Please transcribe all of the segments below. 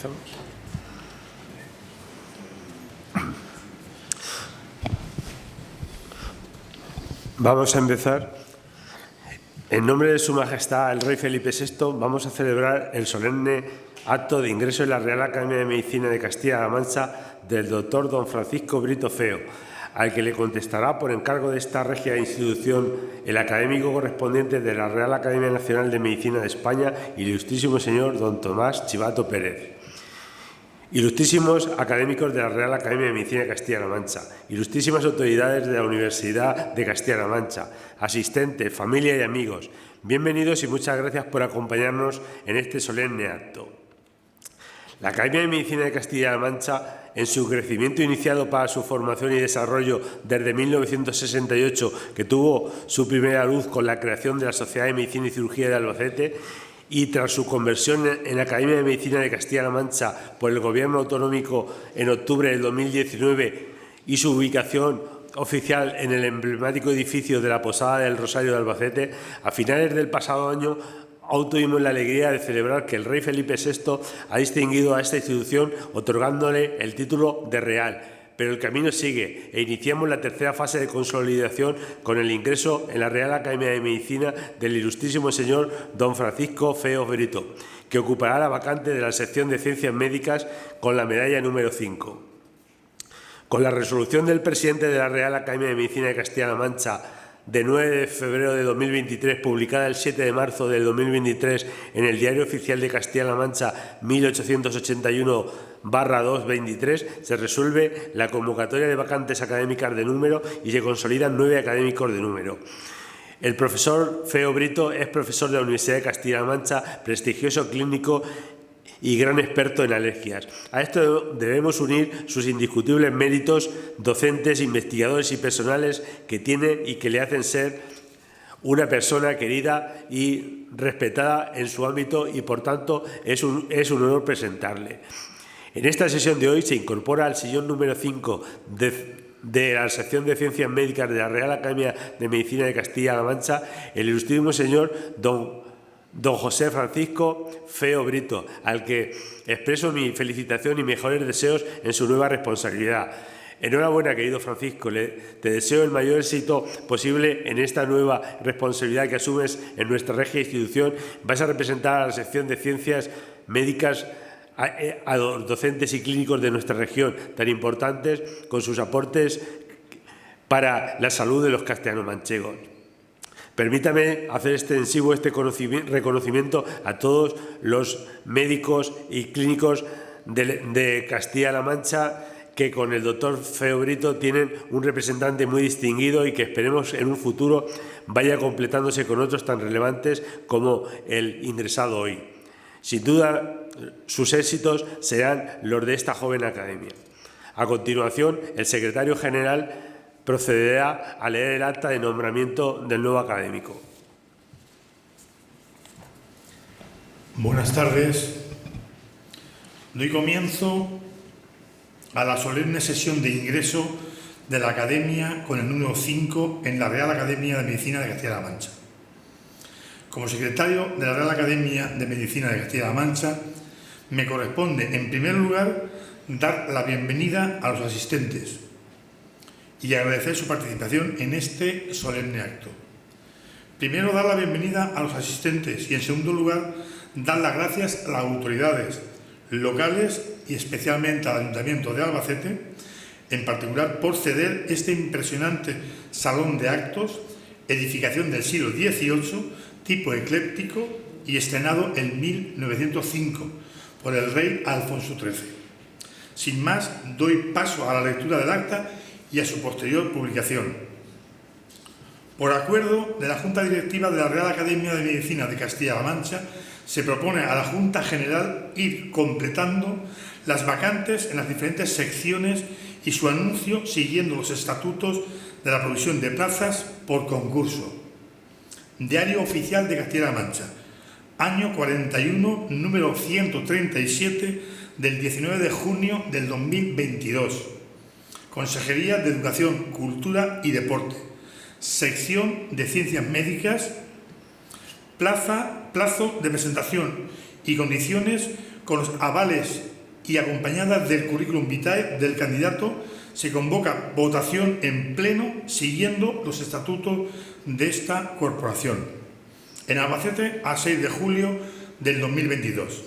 Empezamos. Vamos a empezar. En nombre de Su Majestad el Rey Felipe VI, vamos a celebrar el solemne acto de ingreso en la Real Academia de Medicina de Castilla-La Mancha del doctor don Francisco Brito Feo, al que le contestará por encargo de esta regia institución el académico correspondiente de la Real Academia Nacional de Medicina de España, ilustrísimo señor don Tomás Chivato Pérez. Ilustrísimos académicos de la Real Academia de Medicina de Castilla-La Mancha, ilustrísimas autoridades de la Universidad de Castilla-La Mancha, asistentes, familia y amigos, bienvenidos y muchas gracias por acompañarnos en este solemne acto. La Academia de Medicina de Castilla-La Mancha, en su crecimiento iniciado para su formación y desarrollo desde 1968, que tuvo su primera luz con la creación de la Sociedad de Medicina y Cirugía de Albacete, y tras su conversión en la Academia de Medicina de Castilla-La Mancha por el Gobierno autonómico en octubre del 2019 y su ubicación oficial en el emblemático edificio de la Posada del Rosario de Albacete, a finales del pasado año aún tuvimos la alegría de celebrar que el Rey Felipe VI ha distinguido a esta institución otorgándole el título de Real. Pero el camino sigue e iniciamos la tercera fase de consolidación con el ingreso en la Real Academia de Medicina del ilustrísimo señor don Francisco Feo Brito, que ocupará la vacante de la sección de Ciencias Médicas con la medalla número 5. Con la resolución del presidente de la Real Academia de Medicina de Castilla-La Mancha de 9 de febrero de 2023, publicada el 7 de marzo de 2023 en el Diario Oficial de Castilla-La Mancha 1881/223, se resuelve la convocatoria de vacantes académicas de número y se consolidan 9 académicos de número. El profesor Feo Brito es profesor de la Universidad de Castilla-La Mancha, prestigioso clínico y gran experto en alergias. A esto debemos unir sus indiscutibles méritos docentes, investigadores y personales que tiene y que le hacen ser una persona querida y respetada en su ámbito y, por tanto, es un honor presentarle. En esta sesión de hoy se incorpora al sillón número 5 de la sección de Ciencias Médicas de la Real Academia de Medicina de Castilla-La Mancha el ilustrísimo señor don José Francisco Feo Brito, al que expreso mi felicitación y mejores deseos en su nueva responsabilidad. Enhorabuena, querido Francisco, te deseo el mayor éxito posible en esta nueva responsabilidad que asumes en nuestra regia institución. Vas a representar a la sección de Ciencias Médicas a los docentes y clínicos de nuestra región, tan importantes con sus aportes para la salud de los castellano-manchegos. Permítame hacer extensivo este reconocimiento a todos los médicos y clínicos de Castilla-La Mancha que con el doctor Feo Brito tienen un representante muy distinguido y que esperemos en un futuro vaya completándose con otros tan relevantes como el ingresado hoy. Sin duda, sus éxitos serán los de esta joven academia. A continuación, el secretario general procederá a leer el acta de nombramiento del nuevo académico. Buenas tardes. Doy comienzo a la solemne sesión de ingreso de la Academia con el número 5 en la Real Academia de Medicina de Castilla-La Mancha. Como secretario de la Real Academia de Medicina de Castilla-La Mancha, me corresponde, en primer lugar, dar la bienvenida a los asistentes y agradecer su participación en este solemne acto. Primero, dar la bienvenida a los asistentes y, en segundo lugar, dar las gracias a las autoridades locales y especialmente al Ayuntamiento de Albacete, en particular por ceder este impresionante salón de actos, edificación del siglo XVIII, tipo ecléptico y estrenado en 1905 por el rey Alfonso XIII. Sin más, doy paso a la lectura del acta y a su posterior publicación. Por acuerdo de la Junta Directiva de la Real Academia de Medicina de Castilla-La Mancha, se propone a la Junta General ir completando las vacantes en las diferentes secciones y su anuncio siguiendo los estatutos de la provisión de plazas por concurso. Diario Oficial de Castilla-La Mancha, año 41, número 137, del 19 de junio del 2022. Consejería de Educación, Cultura y Deporte. Sección de Ciencias Médicas. Plazo de presentación y condiciones con los avales y acompañada del currículum vitae del candidato, se convoca votación en pleno siguiendo los estatutos de esta corporación. En Albacete, a 6 de julio del 2022.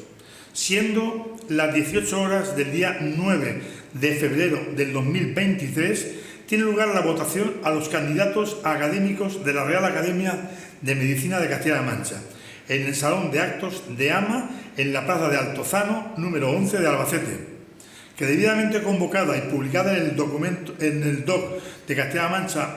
Siendo las 18 horas del día 9 de febrero del 2023, tiene lugar la votación a los candidatos académicos de la Real Academia de Medicina de Castilla-La Mancha, en el Salón de Actos de Ama, en la Plaza de Altozano, número 11 de Albacete, que debidamente convocada y publicada en el documento, en el DOC de Castilla-La Mancha,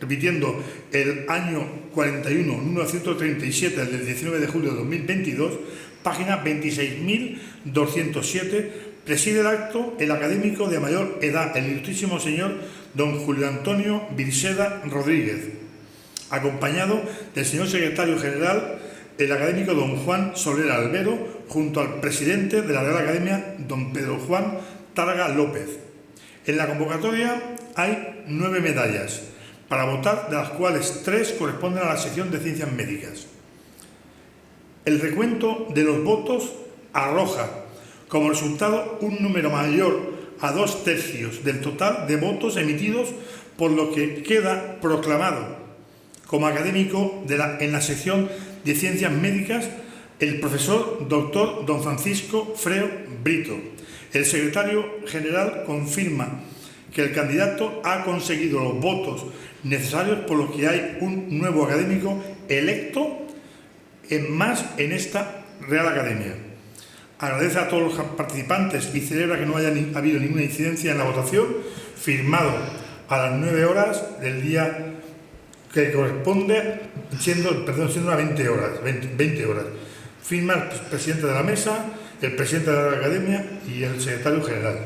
repitiendo el año 41, número 137 del 19 de julio de 2022, página 26.207, preside el acto el académico de mayor edad, el ilustrísimo señor don Julio Antonio Virseda Rodríguez, acompañado del señor secretario general, el académico don Juan Soler Albero, junto al presidente de la Real Academia, don Pedro Juan Targa López. En la convocatoria hay 9 medallas para votar, de las cuales 3 corresponden a la sección de Ciencias Médicas. El recuento de los votos arroja como resultado un número mayor a 2/3 del total de votos emitidos, por lo que queda proclamado como académico en la sección de Ciencias Médicas el profesor doctor don Francisco Freo Brito. El secretario general confirma que el candidato ha conseguido los votos necesarios, por lo que hay un nuevo académico electo en esta Real Academia. Agradece a todos los participantes y celebra que no haya habido ninguna incidencia en la votación, firmado a las 9 horas del día que corresponde, siendo las 20 horas. Firma el presidente de la mesa, el presidente de la Academia y el secretario general.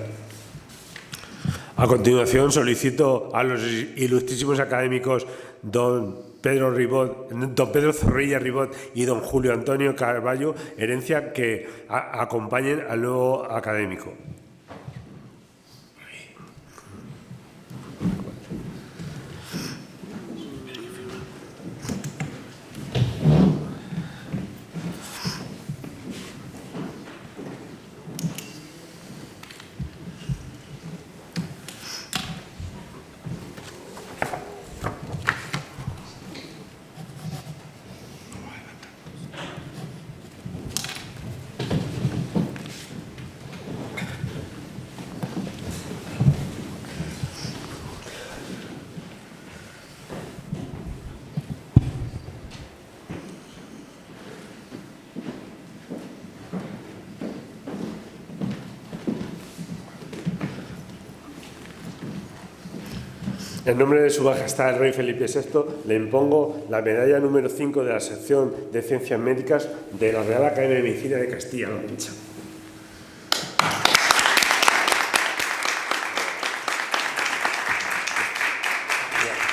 A continuación, solicito a los ilustrísimos académicos don Pedro Zorrilla Ribot y don Julio Antonio Carballo Herencia que acompañen al nuevo académico. En nombre de Su Majestad el Rey Felipe VI, le impongo la medalla número 5 de la sección de Ciencias Médicas de la Real Academia de Medicina de Castilla-La Mancha.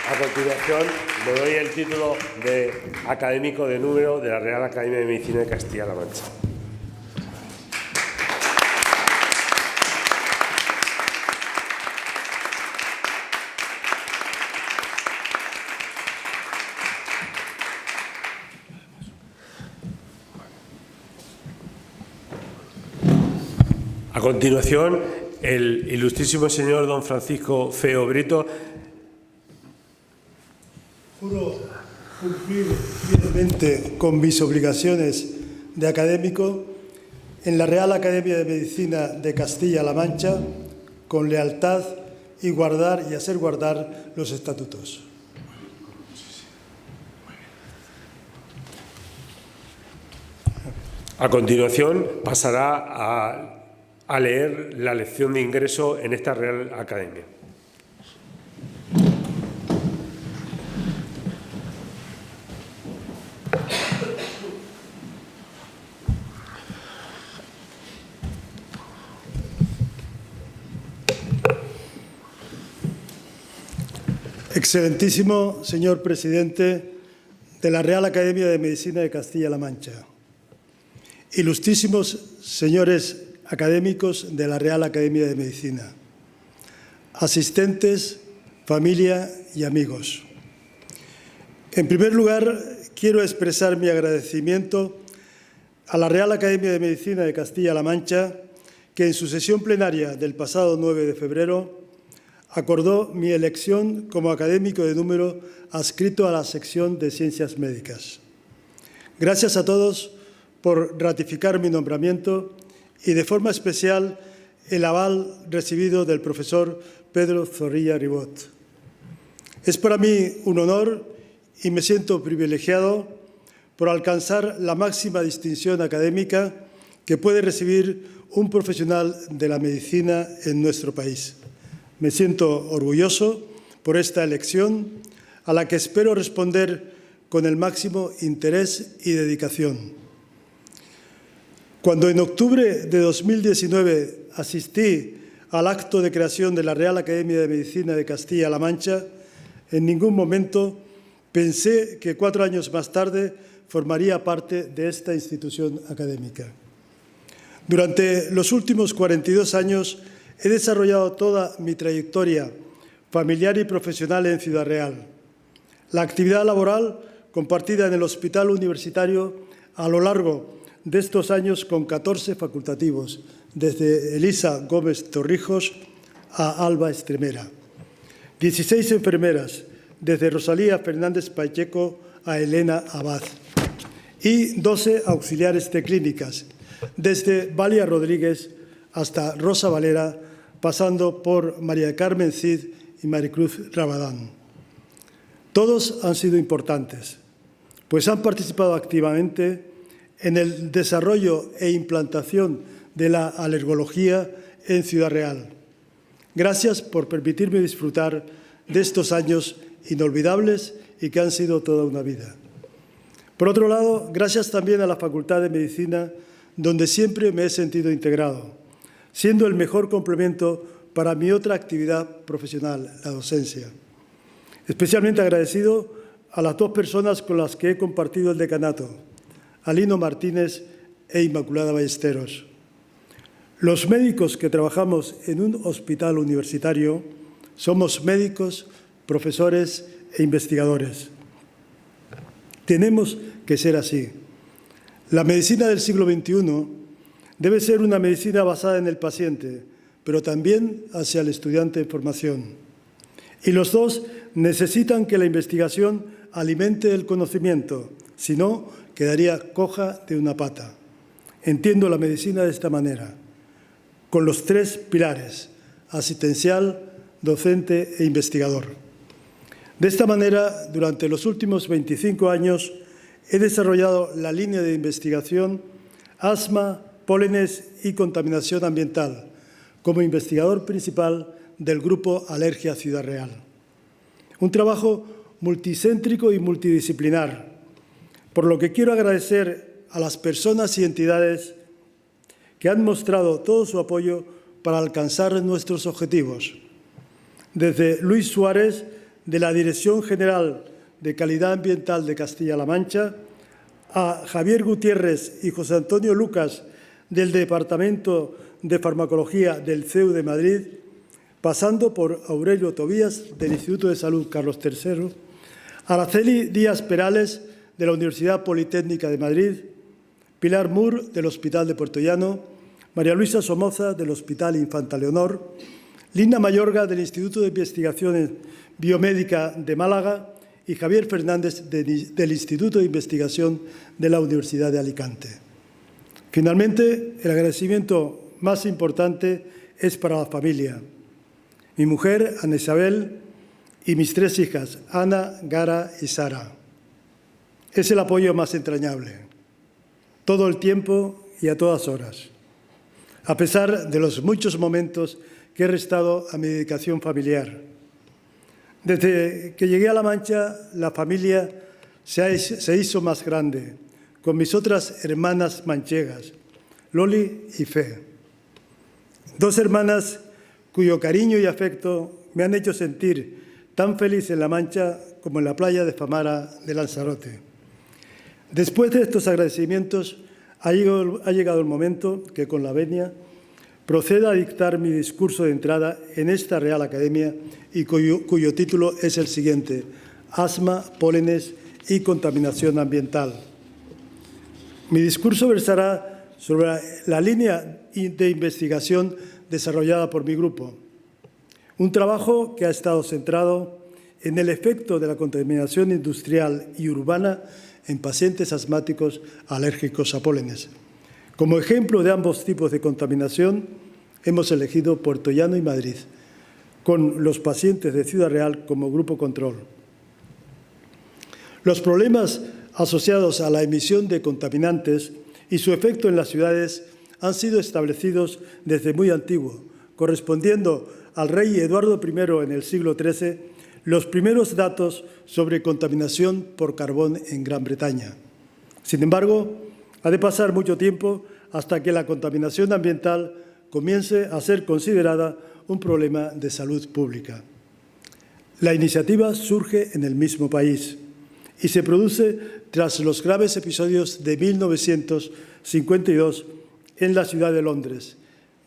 A continuación, le doy el título de académico de número de la Real Academia de Medicina de Castilla-La Mancha. A continuación, el ilustrísimo señor don Francisco Feo Brito. Juro cumplir fielmente con mis obligaciones de académico en la Real Academia de Medicina de Castilla-La Mancha, con lealtad y guardar y hacer guardar los estatutos. A continuación, pasará a leer la lección de ingreso en esta Real Academia. Excelentísimo señor presidente de la Real Academia de Medicina de Castilla-La Mancha, ilustrísimos señores académicos de la Real Academia de Medicina, asistentes, familia y amigos. En primer lugar, quiero expresar mi agradecimiento a la Real Academia de Medicina de Castilla-La Mancha, que en su sesión plenaria del pasado 9 de febrero acordó mi elección como académico de número adscrito a la sección de Ciencias Médicas. Gracias a todos por ratificar mi nombramiento y, de forma especial, el aval recibido del profesor Pedro Zorrilla Ribot. Es para mí un honor y me siento privilegiado por alcanzar la máxima distinción académica que puede recibir un profesional de la medicina en nuestro país. Me siento orgulloso por esta elección, a la que espero responder con el máximo interés y dedicación. Cuando en octubre de 2019 asistí al acto de creación de la Real Academia de Medicina de Castilla-La Mancha, en ningún momento pensé que 4 años más tarde formaría parte de esta institución académica. Durante los últimos 42 años he desarrollado toda mi trayectoria familiar y profesional en Ciudad Real. La actividad laboral compartida en el Hospital Universitario a lo largo de estos años con 14 facultativos, desde Elisa Gómez Torrijos a Alba Estremera. 16 enfermeras, desde Rosalía Fernández Pacheco a Elena Abad. Y 12 auxiliares de clínicas, desde Valia Rodríguez hasta Rosa Valera, pasando por María Carmen Cid y Maricruz Rabadán. Todos han sido importantes, pues han participado activamente en el desarrollo e implantación de la alergología en Ciudad Real. Gracias por permitirme disfrutar de estos años inolvidables y que han sido toda una vida. Por otro lado, gracias también a la Facultad de Medicina, donde siempre me he sentido integrado, siendo el mejor complemento para mi otra actividad profesional, la docencia. Especialmente agradecido a las 2 personas con las que he compartido el decanato, Alino Martínez e Inmaculada Ballesteros. Los médicos que trabajamos en un hospital universitario somos médicos, profesores e investigadores. Tenemos que ser así. La medicina del siglo XXI debe ser una medicina basada en el paciente, pero también hacia el estudiante en formación. Y los dos necesitan que la investigación alimente el conocimiento, si no, quedaría coja de una pata. Entiendo la medicina de esta manera, con los 3 pilares: asistencial, docente e investigador. De esta manera, durante los últimos 25 años, he desarrollado la línea de investigación asma, pólenes y contaminación ambiental, como investigador principal del Grupo Alergia Ciudad Real. Un trabajo multicéntrico y multidisciplinar, por lo que quiero agradecer a las personas y entidades que han mostrado todo su apoyo para alcanzar nuestros objetivos. Desde Luis Suárez, de la Dirección General de Calidad Ambiental de Castilla-La Mancha, a Javier Gutiérrez y José Antonio Lucas, del Departamento de Farmacología del CEU de Madrid, pasando por Aurelio Tobías, del Instituto de Salud Carlos III, Araceli Díaz Perales, de la Universidad Politécnica de Madrid, Pilar Mur, del Hospital de Puerto Llano, María Luisa Somoza, del Hospital Infanta Leonor, Linda Mayorga, del Instituto de Investigación Biomédica de Málaga, y Javier Fernández, del Instituto de Investigación de la Universidad de Alicante. Finalmente, el agradecimiento más importante es para la familia. Mi mujer, Ana Isabel, y mis 3 hijas, Ana, Gara y Sara. Es el apoyo más entrañable, todo el tiempo y a todas horas, a pesar de los muchos momentos que he restado a mi dedicación familiar. Desde que llegué a La Mancha, la familia se hizo más grande, con mis otras hermanas manchegas, Loli y Fe. 2 hermanas cuyo cariño y afecto me han hecho sentir tan feliz en La Mancha como en la playa de Famara de Lanzarote. Después de estos agradecimientos, ha llegado el momento que, con la venia, proceda a dictar mi discurso de entrada en esta Real Academia y cuyo título es el siguiente: Asma, pólenes y contaminación ambiental. Mi discurso versará sobre la línea de investigación desarrollada por mi grupo, un trabajo que ha estado centrado en el efecto de la contaminación industrial y urbana en pacientes asmáticos alérgicos a pólenes. Como ejemplo de ambos tipos de contaminación, hemos elegido Puerto Llano y Madrid, con los pacientes de Ciudad Real como grupo control. Los problemas asociados a la emisión de contaminantes y su efecto en las ciudades han sido establecidos desde muy antiguo, correspondiendo al rey Eduardo I en el siglo XIII los primeros datos sobre contaminación por carbón en Gran Bretaña. Sin embargo, ha de pasar mucho tiempo hasta que la contaminación ambiental comience a ser considerada un problema de salud pública. La iniciativa surge en el mismo país y se produce tras los graves episodios de 1952 en la ciudad de Londres,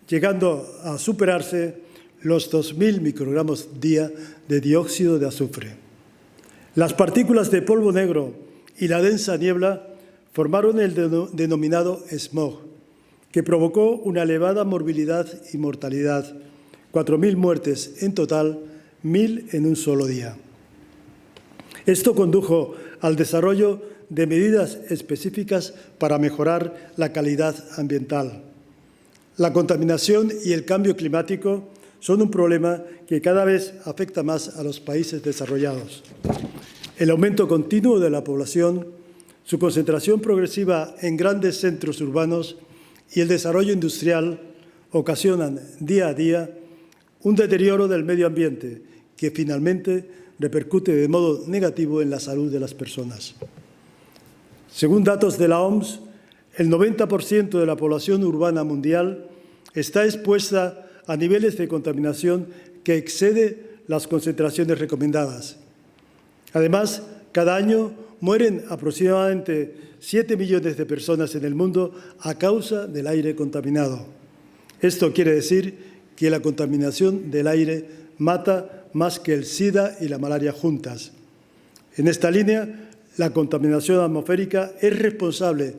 llegando a superarse los 2.000 microgramos día de dióxido de azufre. Las partículas de polvo negro y la densa niebla formaron el denominado smog, que provocó una elevada morbilidad y mortalidad, 4.000 muertes en total, 1.000 en un solo día. Esto condujo al desarrollo de medidas específicas para mejorar la calidad ambiental. La contaminación y el cambio climático son un problema que cada vez afecta más a los países desarrollados. El aumento continuo de la población, su concentración progresiva en grandes centros urbanos y el desarrollo industrial ocasionan día a día un deterioro del medio ambiente que finalmente repercute de modo negativo en la salud de las personas. Según datos de la OMS, el 90% de la población urbana mundial está expuesta a niveles de contaminación que excede las concentraciones recomendadas. Además, cada año mueren aproximadamente 7 millones de personas en el mundo a causa del aire contaminado. Esto quiere decir que la contaminación del aire mata más que el SIDA y la malaria juntas. En esta línea, la contaminación atmosférica es responsable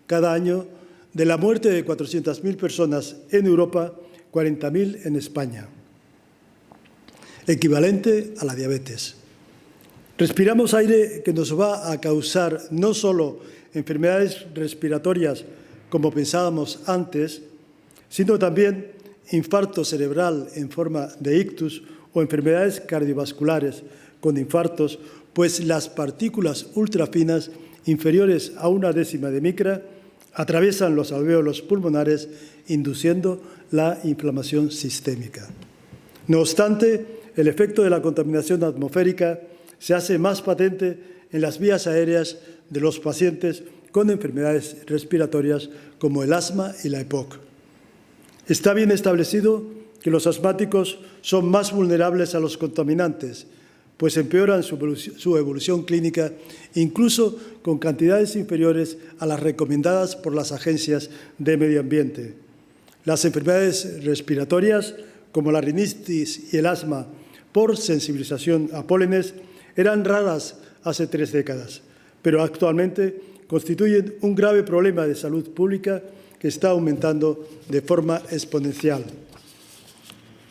cada año de la muerte de 400.000 personas en Europa, 40.000 en España, equivalente a la diabetes. Respiramos aire que nos va a causar no solo enfermedades respiratorias, como pensábamos antes, sino también infarto cerebral en forma de ictus o enfermedades cardiovasculares con infartos, pues las partículas ultrafinas inferiores a 1/10 de micra atraviesan los alvéolos pulmonares, induciendo la inflamación sistémica. No obstante, el efecto de la contaminación atmosférica se hace más patente en las vías aéreas de los pacientes con enfermedades respiratorias como el asma y la EPOC. Está bien establecido que los asmáticos son más vulnerables a los contaminantes, pues empeoran su evolución clínica, incluso con cantidades inferiores a las recomendadas por las agencias de medio ambiente. Las enfermedades respiratorias, como la rinitis y el asma, por sensibilización a pólenes, eran raras hace 3 décadas, pero actualmente constituyen un grave problema de salud pública que está aumentando de forma exponencial.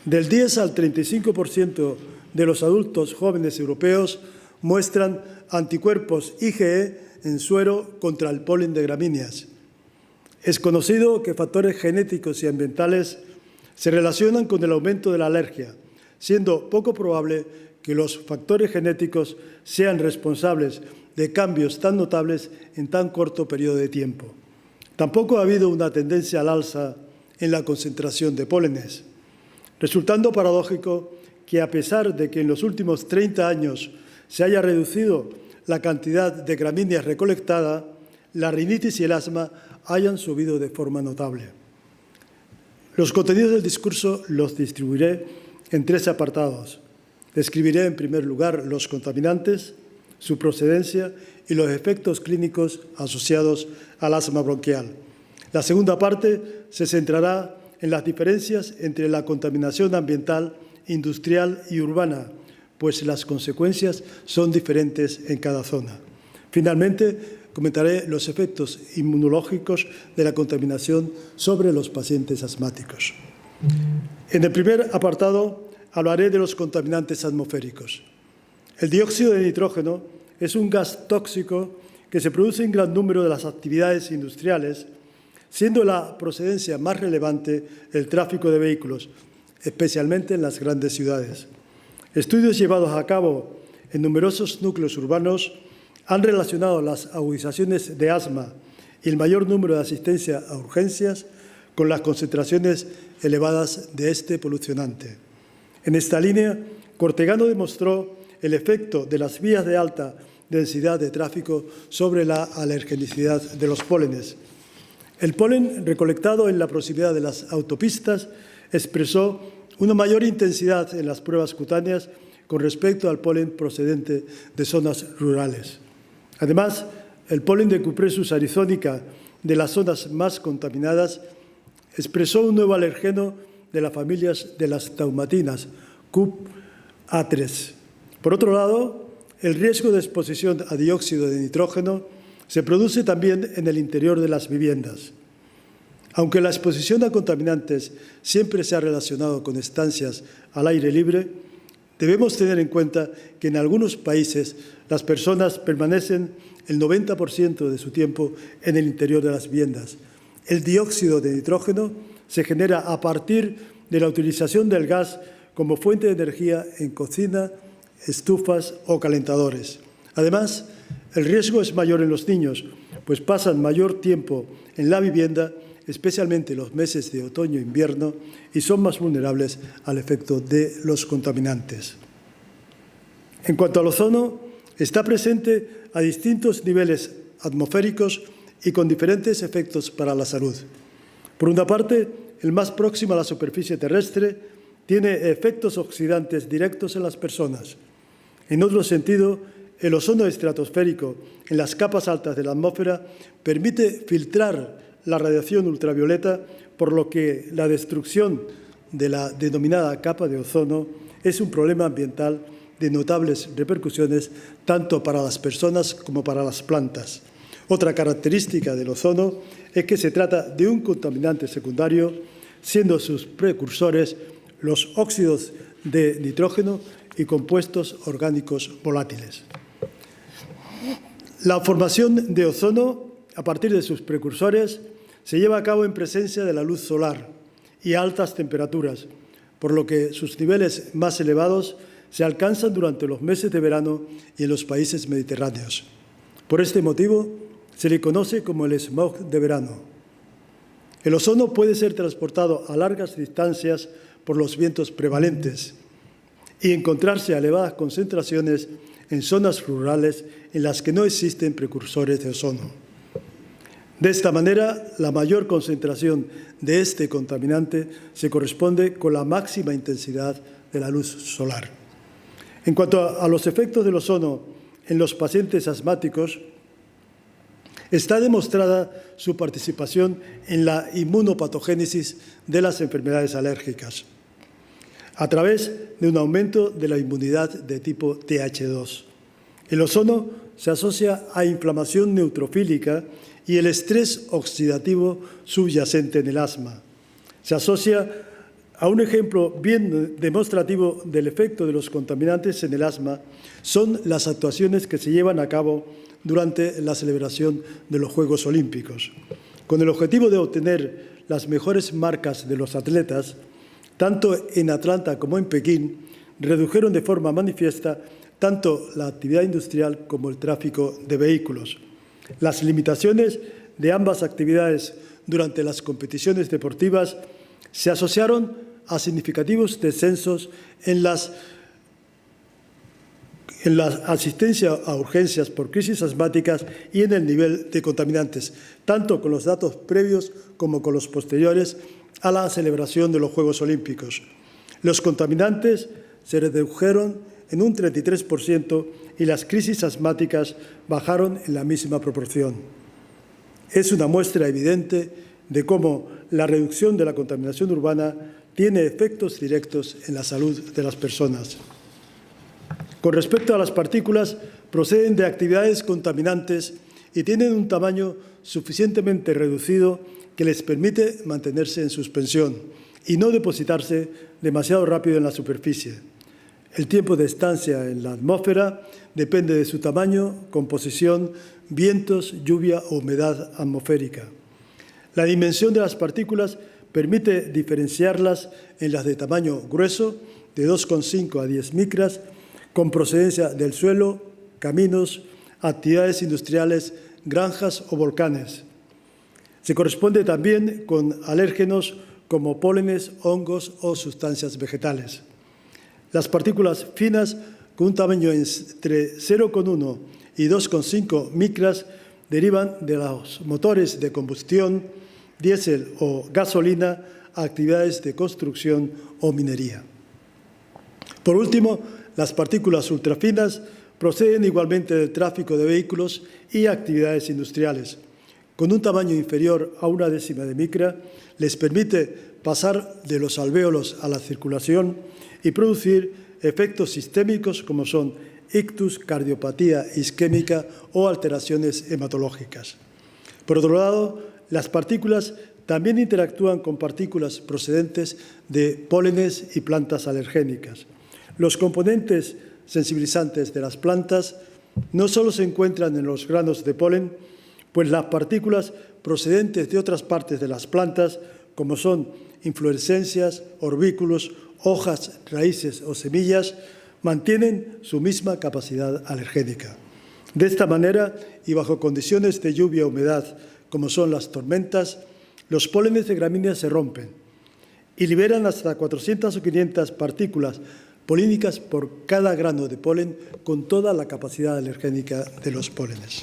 Del 10 al 35% de los adultos jóvenes europeos muestran anticuerpos IgE en suero contra el polen de gramíneas. Es conocido que factores genéticos y ambientales se relacionan con el aumento de la alergia, siendo poco probable que los factores genéticos sean responsables de cambios tan notables en tan corto periodo de tiempo. Tampoco ha habido una tendencia al alza en la concentración de pólenes, resultando paradójico que, a pesar de que en los últimos 30 años se haya reducido la cantidad de gramíneas recolectada, la rinitis y el asma hayan subido de forma notable. Los contenidos del discurso los distribuiré en 3 apartados. Describiré, en primer lugar, los contaminantes, su procedencia y los efectos clínicos asociados al asma bronquial. La segunda parte se centrará en las diferencias entre la contaminación ambiental, industrial y urbana, pues las consecuencias son diferentes en cada zona. Finalmente, comentaré los efectos inmunológicos de la contaminación sobre los pacientes asmáticos. En el primer apartado hablaré de los contaminantes atmosféricos. El dióxido de nitrógeno es un gas tóxico que se produce en gran número de las actividades industriales, siendo la procedencia más relevante el tráfico de vehículos, especialmente en las grandes ciudades. Estudios llevados a cabo en numerosos núcleos urbanos han relacionado las agudizaciones de asma y el mayor número de asistencia a urgencias con las concentraciones elevadas de este polucionante. En esta línea, Cortegano demostró el efecto de las vías de alta densidad de tráfico sobre la alergenicidad de los pólenes. El polen recolectado en la proximidad de las autopistas expresó una mayor intensidad en las pruebas cutáneas con respecto al polen procedente de zonas rurales. Además, el polen de Cupressus arizonica de las zonas más contaminadas expresó un nuevo alergeno de las familias de las taumatinas, CUP-A3. Por otro lado, el riesgo de exposición a dióxido de nitrógeno se produce también en el interior de las viviendas. Aunque la exposición a contaminantes siempre se ha relacionado con estancias al aire libre, debemos tener en cuenta que en algunos países las personas permanecen el 90% de su tiempo en el interior de las viviendas. El dióxido de nitrógeno se genera a partir de la utilización del gas como fuente de energía en cocina, estufas o calentadores. Además, el riesgo es mayor en los niños, pues pasan mayor tiempo en la vivienda, especialmente en los meses de otoño e invierno, y son más vulnerables al efecto de los contaminantes. En cuanto al ozono, está presente a distintos niveles atmosféricos y con diferentes efectos para la salud. Por una parte, el más próximo a la superficie terrestre tiene efectos oxidantes directos en las personas. En otro sentido, el ozono estratosférico en las capas altas de la atmósfera permite filtrar la radiación ultravioleta, por lo que la destrucción de la denominada capa de ozono es un problema ambiental de notables repercusiones tanto para las personas como para las plantas. Otra característica del ozono es que se trata de un contaminante secundario, siendo sus precursores los óxidos de nitrógeno y compuestos orgánicos volátiles. La formación de ozono, a partir de sus precursores, se lleva a cabo en presencia de la luz solar y a altas temperaturas, por lo que sus niveles más elevados se alcanzan durante los meses de verano y en los países mediterráneos. Por este motivo, se le conoce como el smog de verano. El ozono puede ser transportado a largas distancias por los vientos prevalentes y encontrarse a elevadas concentraciones en zonas rurales en las que no existen precursores de ozono. De esta manera, la mayor concentración de este contaminante se corresponde con la máxima intensidad de la luz solar. En cuanto a los efectos del ozono en los pacientes asmáticos, está demostrada su participación en la inmunopatogénesis de las enfermedades alérgicas a través de un aumento de la inmunidad de tipo Th2. El ozono se asocia a inflamación neutrofílica y el estrés oxidativo subyacente en el asma. Se asocia a un ejemplo bien demostrativo del efecto de los contaminantes en el asma son las actuaciones que se llevan a cabo durante la celebración de los Juegos Olímpicos. Con el objetivo de obtener las mejores marcas de los atletas, tanto en Atlanta como en Pekín, redujeron de forma manifiesta tanto la actividad industrial como el tráfico de vehículos. Las limitaciones de ambas actividades durante las competiciones deportivas se asociaron a significativos descensos en la asistencia a urgencias por crisis asmáticas y en el nivel de contaminantes, tanto con los datos previos como con los posteriores a la celebración de los Juegos Olímpicos. Los contaminantes se redujeron en un 33% y las crisis asmáticas bajaron en la misma proporción. Es una muestra evidente de cómo la reducción de la contaminación urbana tiene efectos directos en la salud de las personas. Con respecto a las partículas, proceden de actividades contaminantes y tienen un tamaño suficientemente reducido que les permite mantenerse en suspensión y no depositarse demasiado rápido en la superficie. El tiempo de estancia en la atmósfera depende de su tamaño, composición, vientos, lluvia o humedad atmosférica. La dimensión de las partículas permite diferenciarlas en las de tamaño grueso, de 2,5 a 10 micras, con procedencia del suelo, caminos, actividades industriales, granjas o volcanes. Se corresponde también con alérgenos como pólenes, hongos o sustancias vegetales. Las partículas finas con un tamaño entre 0,1 y 2,5 micras derivan de los motores de combustión, diésel o gasolina, actividades de construcción o minería. Por último, las partículas ultrafinas proceden igualmente del tráfico de vehículos y actividades industriales. Con un tamaño inferior a 1/10 de micra, les permite pasar de los alvéolos a la circulación y producir efectos sistémicos como son ictus, cardiopatía isquémica o alteraciones hematológicas. Por otro lado, las partículas también interactúan con partículas procedentes de pólenes y plantas alergénicas. Los componentes sensibilizantes de las plantas no solo se encuentran en los granos de polen, pues las partículas procedentes de otras partes de las plantas, como son inflorescencias, orbículos, hojas, raíces o semillas, mantienen su misma capacidad alergénica. De esta manera, y bajo condiciones de lluvia o humedad, como son las tormentas, los pólenes de gramíneas se rompen y liberan hasta 400 o 500 partículas polínicas por cada grano de polen, con toda la capacidad alergénica de los pólenes.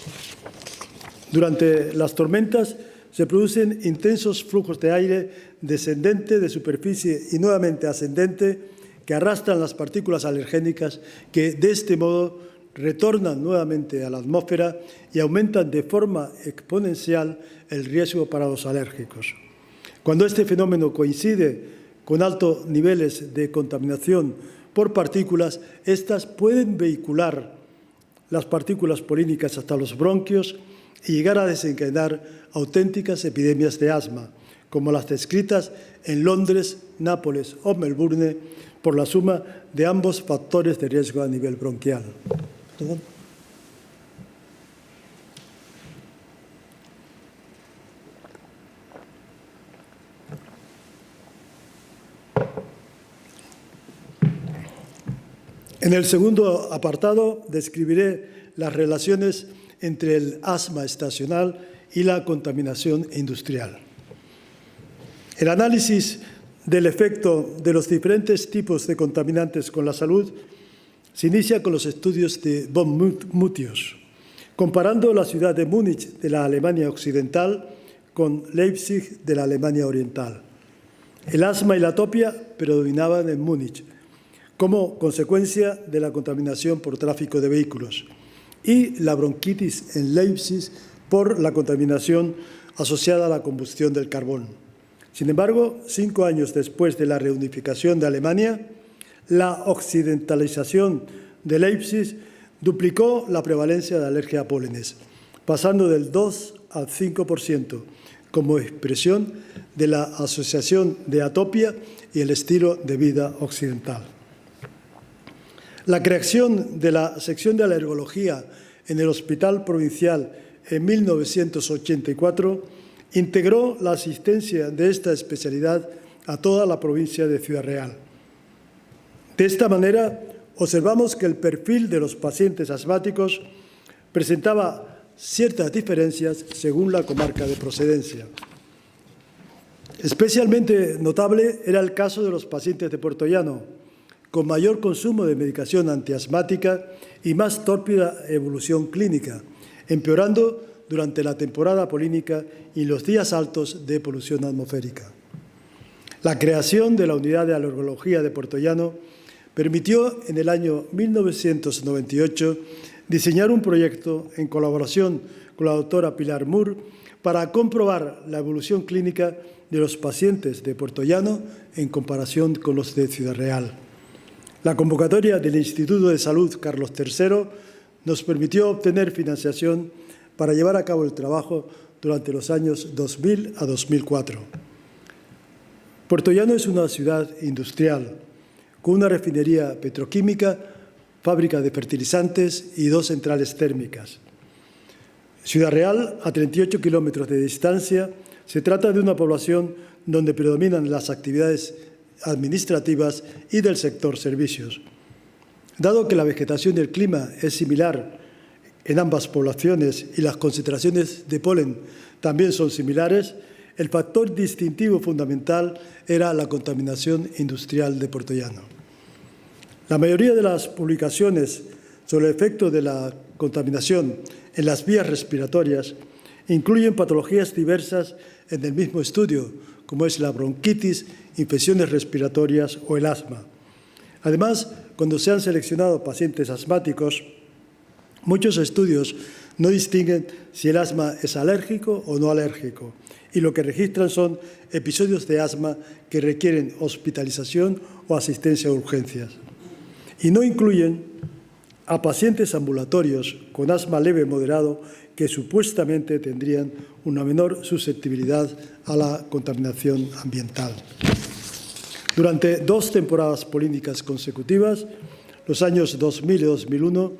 Durante las tormentas se producen intensos flujos de aire descendente de superficie y nuevamente ascendente que arrastran las partículas alergénicas que, de este modo, retornan nuevamente a la atmósfera y aumentan de forma exponencial el riesgo para los alérgicos. Cuando este fenómeno coincide con altos niveles de contaminación por partículas, estas pueden vehicular las partículas polínicas hasta los bronquios y llegar a desencadenar auténticas epidemias de asma, como las descritas en Londres, Nápoles o Melbourne, por la suma de ambos factores de riesgo a nivel bronquial. ¿Perdón? En el segundo apartado describiré las relaciones entre el asma estacional y la contaminación industrial. El análisis del efecto de los diferentes tipos de contaminantes con la salud se inicia con los estudios de von Mutius, comparando la ciudad de Múnich de la Alemania occidental con Leipzig de la Alemania oriental. El asma y la atopia predominaban en Múnich como consecuencia de la contaminación por tráfico de vehículos y la bronquitis en Leipzig por la contaminación asociada a la combustión del carbón. Sin embargo, 5 años después de la reunificación de Alemania, la occidentalización de Leipzig duplicó la prevalencia de alergia a pólenes, pasando del 2 al 5%, como expresión de la asociación de atopia y el estilo de vida occidental. La creación de la sección de alergología en el Hospital Provincial en 1984 integró la asistencia de esta especialidad a toda la provincia de Ciudad Real. De esta manera, observamos que el perfil de los pacientes asmáticos presentaba ciertas diferencias según la comarca de procedencia. Especialmente notable era el caso de los pacientes de Puerto Llano, con mayor consumo de medicación antiasmática y más tórpida evolución clínica, empeorando durante la temporada polínica y los días altos de polución atmosférica. La creación de la Unidad de Alergología de Puerto Llano permitió en el año 1998 diseñar un proyecto en colaboración con la doctora Pilar Moore para comprobar la evolución clínica de los pacientes de Puerto Llano en comparación con los de Ciudad Real. La convocatoria del Instituto de Salud Carlos III nos permitió obtener financiación para llevar a cabo el trabajo durante los años 2000 a 2004. Puertollano es una ciudad industrial, con una refinería petroquímica, fábrica de fertilizantes y 2 centrales térmicas. Ciudad Real, a 38 kilómetros de distancia, se trata de una población donde predominan las actividades administrativas y del sector servicios. Dado que la vegetación y el clima es similar en ambas poblaciones y las concentraciones de polen también son similares, el factor distintivo fundamental era la contaminación industrial de Puertollano. La mayoría de las publicaciones sobre el efecto de la contaminación en las vías respiratorias incluyen patologías diversas en el mismo estudio, como es la bronquitis, infecciones respiratorias o el asma. Además, cuando se han seleccionado pacientes asmáticos, muchos estudios no distinguen si el asma es alérgico o no alérgico, y lo que registran son episodios de asma que requieren hospitalización o asistencia a urgencias. Y no incluyen a pacientes ambulatorios con asma leve o moderado que supuestamente tendrían una menor susceptibilidad a la contaminación ambiental. Durante 2 temporadas polínicas consecutivas, los años 2000 y 2001,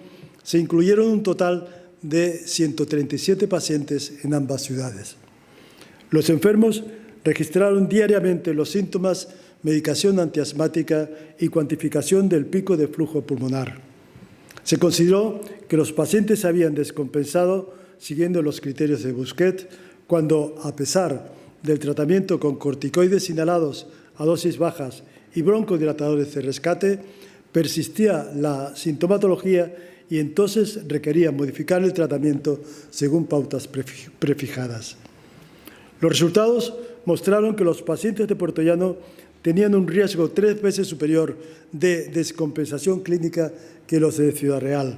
se incluyeron un total de 137 pacientes en ambas ciudades. Los enfermos registraron diariamente los síntomas, medicación antiasmática y cuantificación del pico de flujo pulmonar. Se consideró que los pacientes habían descompensado siguiendo los criterios de Busquet cuando, a pesar del tratamiento con corticoides inhalados a dosis bajas y broncodilatadores de rescate, persistía la sintomatología y entonces requería modificar el tratamiento según pautas prefijadas. Los resultados mostraron que los pacientes de Puertollano tenían un riesgo 3 veces superior de descompensación clínica que los de Ciudad Real.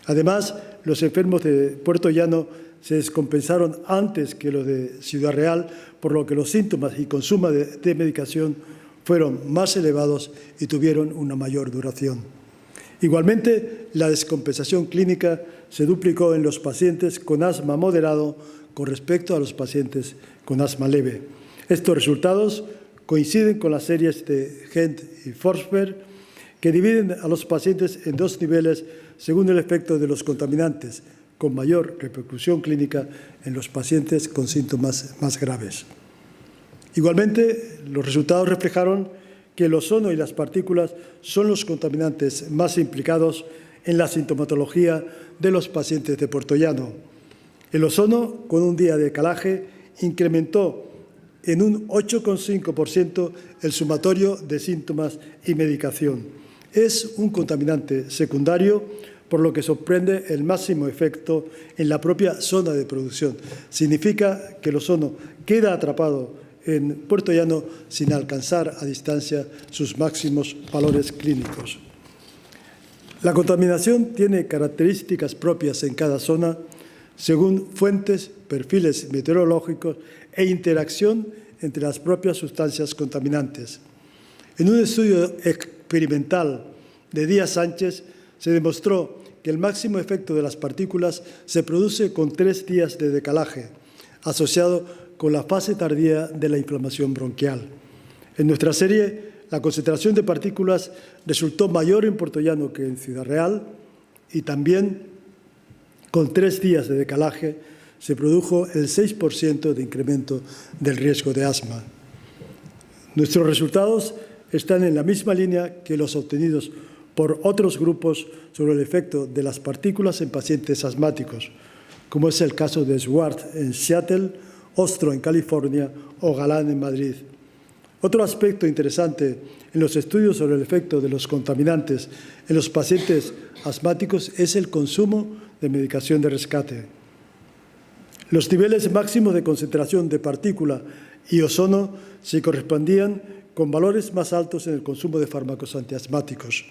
Además, los enfermos de Puertollano se descompensaron antes que los de Ciudad Real, por lo que los síntomas y consumo de medicación fueron más elevados y tuvieron una mayor duración. Igualmente, la descompensación clínica se duplicó en los pacientes con asma moderado con respecto a los pacientes con asma leve. Estos resultados coinciden con las series de Gent y Forsberg, que dividen a los pacientes en 2 niveles según el efecto de los contaminantes, con mayor repercusión clínica en los pacientes con síntomas más graves. Igualmente, los resultados reflejaron que el ozono y las partículas son los contaminantes más implicados en la sintomatología de los pacientes de Puertollano. El ozono, con un día de calaje, incrementó en un 8,5% el sumatorio de síntomas y medicación. Es un contaminante secundario, por lo que sorprende el máximo efecto en la propia zona de producción. Significa que el ozono queda atrapado en Puertollano sin alcanzar a distancia sus máximos valores clínicos. La contaminación tiene características propias en cada zona, según fuentes, perfiles meteorológicos e interacción entre las propias sustancias contaminantes. En un estudio experimental de Díaz Sánchez se demostró que el máximo efecto de las partículas se produce con 3 días de decalaje, asociado con la fase tardía de la inflamación bronquial. En nuestra serie, la concentración de partículas resultó mayor en Puertollano que en Ciudad Real y también con 3 días de decalaje se produjo el 6% de incremento del riesgo de asma. Nuestros resultados están en la misma línea que los obtenidos por otros grupos sobre el efecto de las partículas en pacientes asmáticos, como es el caso de Swart en Seattle, Ostro en California o Galán en Madrid. Otro aspecto interesante en los estudios sobre el efecto de los contaminantes en los pacientes asmáticos es el consumo de medicación de rescate. Los niveles máximos de concentración de partícula y ozono se correspondían con valores más altos en el consumo de fármacos antiasmáticos.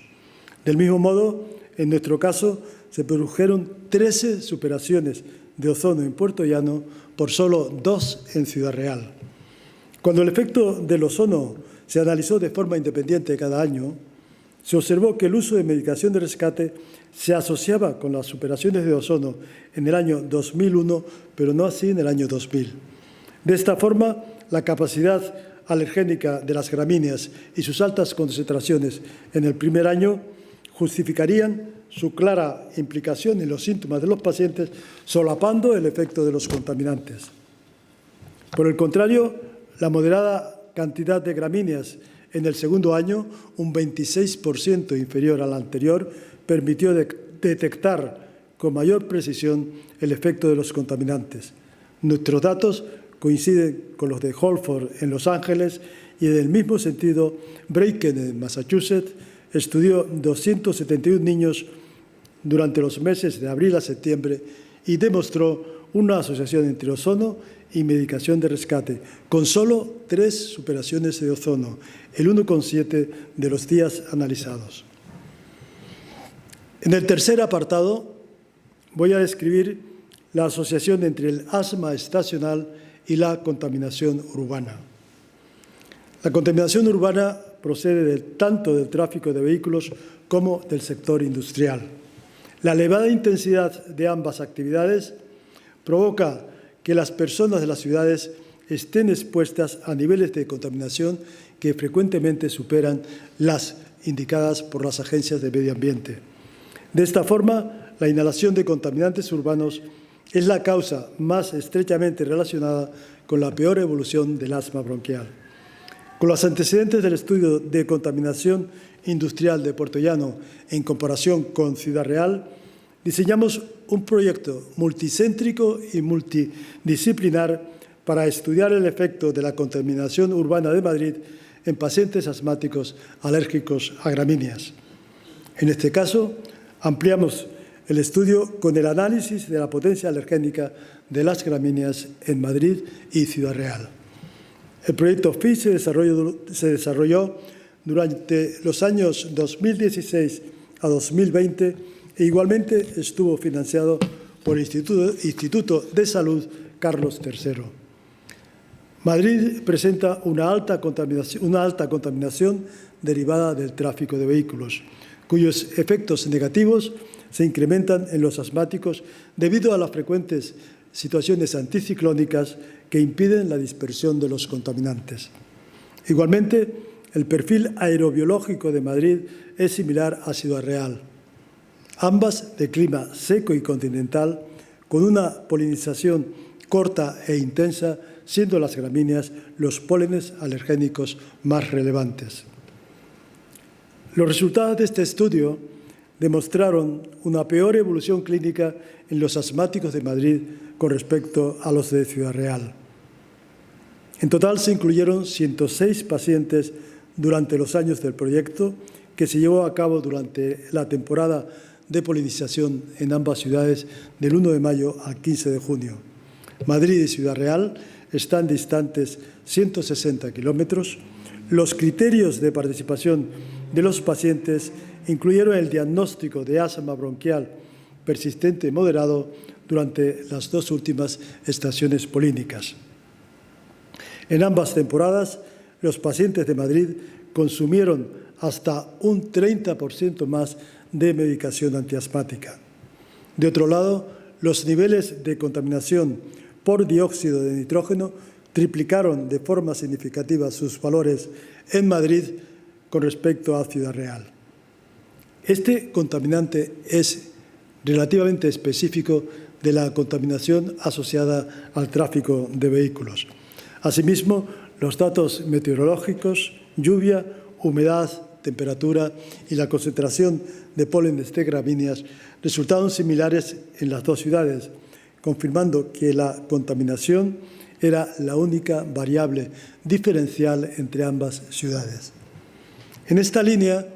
Del mismo modo, en nuestro caso, se produjeron 13 superaciones de ozono en Puertollano por solo 2 en Ciudad Real. Cuando el efecto del ozono se analizó de forma independiente cada año, se observó que el uso de medicación de rescate se asociaba con las superaciones de ozono en el año 2001, pero no así en el año 2000. De esta forma, la capacidad alergénica de las gramíneas y sus altas concentraciones en el primer año justificarían su clara implicación en los síntomas de los pacientes, solapando el efecto de los contaminantes. Por el contrario, la moderada cantidad de gramíneas en el segundo año, un 26% inferior al anterior, permitió detectar con mayor precisión el efecto de los contaminantes. Nuestros datos coinciden con los de Holford en Los Ángeles y, en el mismo sentido, Bracken en Massachusetts estudió 271 niños durante los meses de abril a septiembre y demostró una asociación entre ozono y medicación de rescate, con solo 3 superaciones de ozono, el 1,7 de los días analizados. En el tercer apartado voy a describir la asociación entre el asma estacional y la contaminación urbana. La contaminación urbana procede tanto del tráfico de vehículos como del sector industrial. La elevada intensidad de ambas actividades provoca que las personas de las ciudades estén expuestas a niveles de contaminación que frecuentemente superan las indicadas por las agencias de medio ambiente. De esta forma, la inhalación de contaminantes urbanos es la causa más estrechamente relacionada con la peor evolución del asma bronquial. Con los antecedentes del estudio de contaminación industrial de Puertollano en comparación con Ciudad Real, diseñamos un proyecto multicéntrico y multidisciplinar para estudiar el efecto de la contaminación urbana de Madrid en pacientes asmáticos alérgicos a gramíneas. En este caso, ampliamos el estudio con el análisis de la potencia alergénica de las gramíneas en Madrid y Ciudad Real. El proyecto FIS se desarrolló durante los años 2016 a 2020 e igualmente estuvo financiado por el Instituto de Salud Carlos III. Madrid presenta una alta contaminación derivada del tráfico de vehículos, cuyos efectos negativos se incrementan en los asmáticos debido a las frecuentes situaciones anticiclónicas que impiden la dispersión de los contaminantes. Igualmente, el perfil aerobiológico de Madrid es similar a Ciudad Real, ambas de clima seco y continental, con una polinización corta e intensa, siendo las gramíneas los pólenes alergénicos más relevantes. Los resultados de este estudio demostraron una peor evolución clínica en los asmáticos de Madrid con respecto a los de Ciudad Real. En total se incluyeron 106 pacientes durante los años del proyecto, que se llevó a cabo durante la temporada de polinización en ambas ciudades del 1 de mayo al 15 de junio. Madrid y Ciudad Real están distantes 160 kilómetros. Los criterios de participación de los pacientes incluyeron el diagnóstico de asma bronquial persistente moderado durante las 2 últimas estaciones polínicas. En ambas temporadas, los pacientes de Madrid consumieron hasta un 30% más de medicación antiasmática. De otro lado, los niveles de contaminación por dióxido de nitrógeno triplicaron de forma significativa sus valores en Madrid con respecto a Ciudad Real. Este contaminante es relativamente específico de la contaminación asociada al tráfico de vehículos. Asimismo, los datos meteorológicos, lluvia, humedad, temperatura y la concentración de pólenes de gramíneas resultaron similares en las 2 ciudades, confirmando que la contaminación era la única variable diferencial entre ambas ciudades. En esta línea,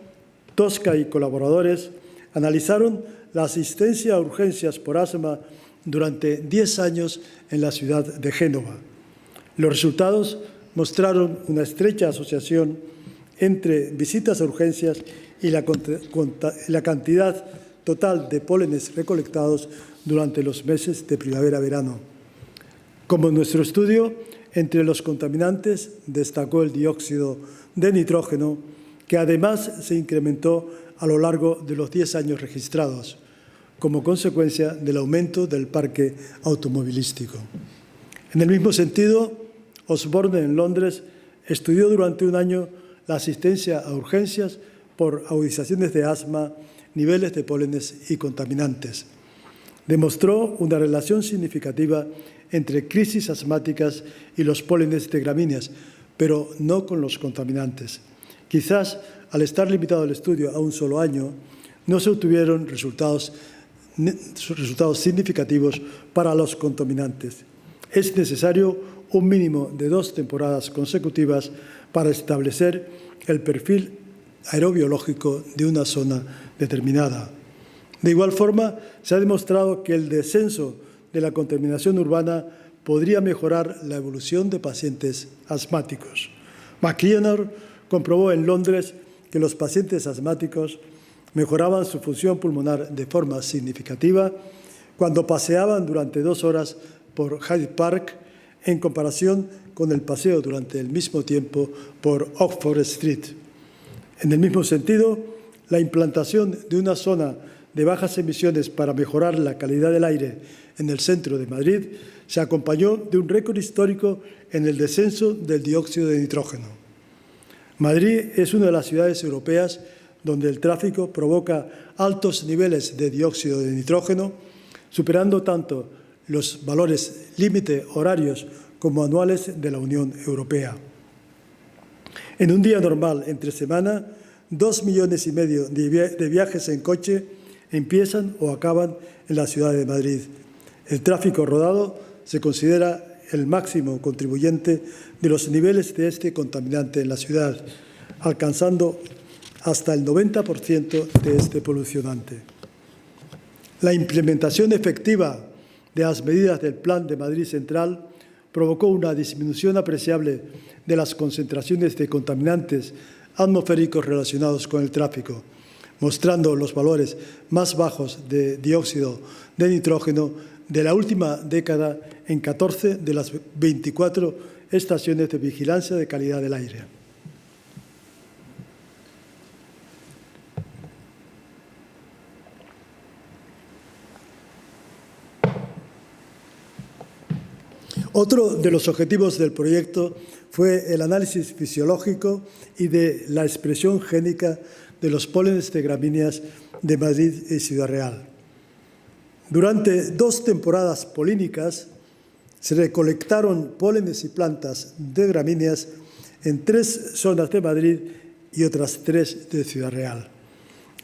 Tosca y colaboradores analizaron la asistencia a urgencias por asma durante 10 años en la ciudad de Génova. Los resultados mostraron una estrecha asociación entre visitas a urgencias y la cantidad total de pólenes recolectados durante los meses de primavera-verano. Como en nuestro estudio, entre los contaminantes destacó el dióxido de nitrógeno, que además se incrementó a lo largo de los 10 años registrados, como consecuencia del aumento del parque automovilístico. En el mismo sentido, Osborne, en Londres, estudió durante un año la asistencia a urgencias por agudizaciones de asma, niveles de pólenes y contaminantes. Demostró una relación significativa entre crisis asmáticas y los pólenes de gramíneas, pero no con los contaminantes. Quizás, al estar limitado el estudio a un solo año, no se obtuvieron resultados significativos para los contaminantes. Es necesario un mínimo de 2 temporadas consecutivas para establecer el perfil aerobiológico de una zona determinada. De igual forma, se ha demostrado que el descenso de la contaminación urbana podría mejorar la evolución de pacientes asmáticos. McKenna comprobó en Londres que los pacientes asmáticos mejoraban su función pulmonar de forma significativa cuando paseaban durante 2 horas por Hyde Park en comparación con el paseo durante el mismo tiempo por Oxford Street. En el mismo sentido, la implantación de una zona de bajas emisiones para mejorar la calidad del aire en el centro de Madrid se acompañó de un récord histórico en el descenso del dióxido de nitrógeno. Madrid es una de las ciudades europeas donde el tráfico provoca altos niveles de dióxido de nitrógeno, superando tanto los valores límite horarios como anuales de la Unión Europea. En un día normal, entre semana, 2,5 millones de viajes en coche empiezan o acaban en la ciudad de Madrid. El tráfico rodado se considera el máximo contribuyente de los niveles de este contaminante en la ciudad, alcanzando hasta el 90% de este polucionante. La implementación efectiva de las medidas del Plan de Madrid Central provocó una disminución apreciable de las concentraciones de contaminantes atmosféricos relacionados con el tráfico, mostrando los valores más bajos de dióxido de nitrógeno de la última década en 14 de las 24 estaciones de vigilancia de calidad del aire. Otro de los objetivos del proyecto fue el análisis fisiológico y de la expresión génica de los pólenes de gramíneas de Madrid y Ciudad Real. Durante 2 temporadas polínicas se recolectaron pólenes y plantas de gramíneas en 3 zonas de Madrid y otras 3 de Ciudad Real.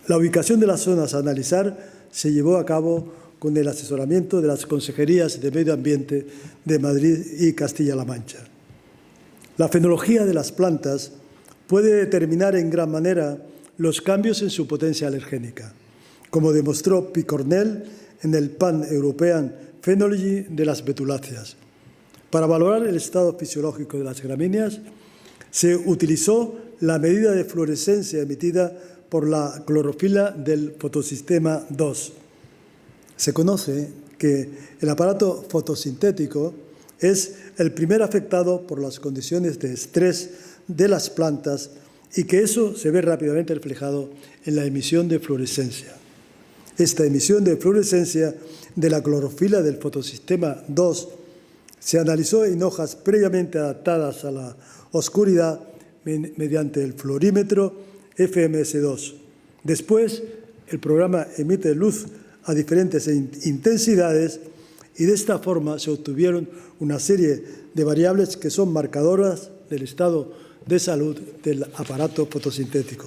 La ubicación de las zonas a analizar se llevó a cabo con el asesoramiento de las consejerías de Medio Ambiente de Madrid y Castilla-La Mancha. La fenología de las plantas puede determinar en gran manera los cambios en su potencia alergénica, como demostró Picornell en el Pan-European Phenology de las betuláceas. Para valorar el estado fisiológico de las gramíneas, se utilizó la medida de fluorescencia emitida por la clorofila del fotosistema 2. Se conoce que el aparato fotosintético es el primer afectado por las condiciones de estrés de las plantas y que eso se ve rápidamente reflejado en la emisión de fluorescencia. Esta emisión de fluorescencia de la clorofila del fotosistema 2 se analizó en hojas previamente adaptadas a la oscuridad mediante el fluorímetro FMS2. Después, el programa emite luz a diferentes intensidades y de esta forma se obtuvieron una serie de variables que son marcadoras del estado de salud del aparato fotosintético.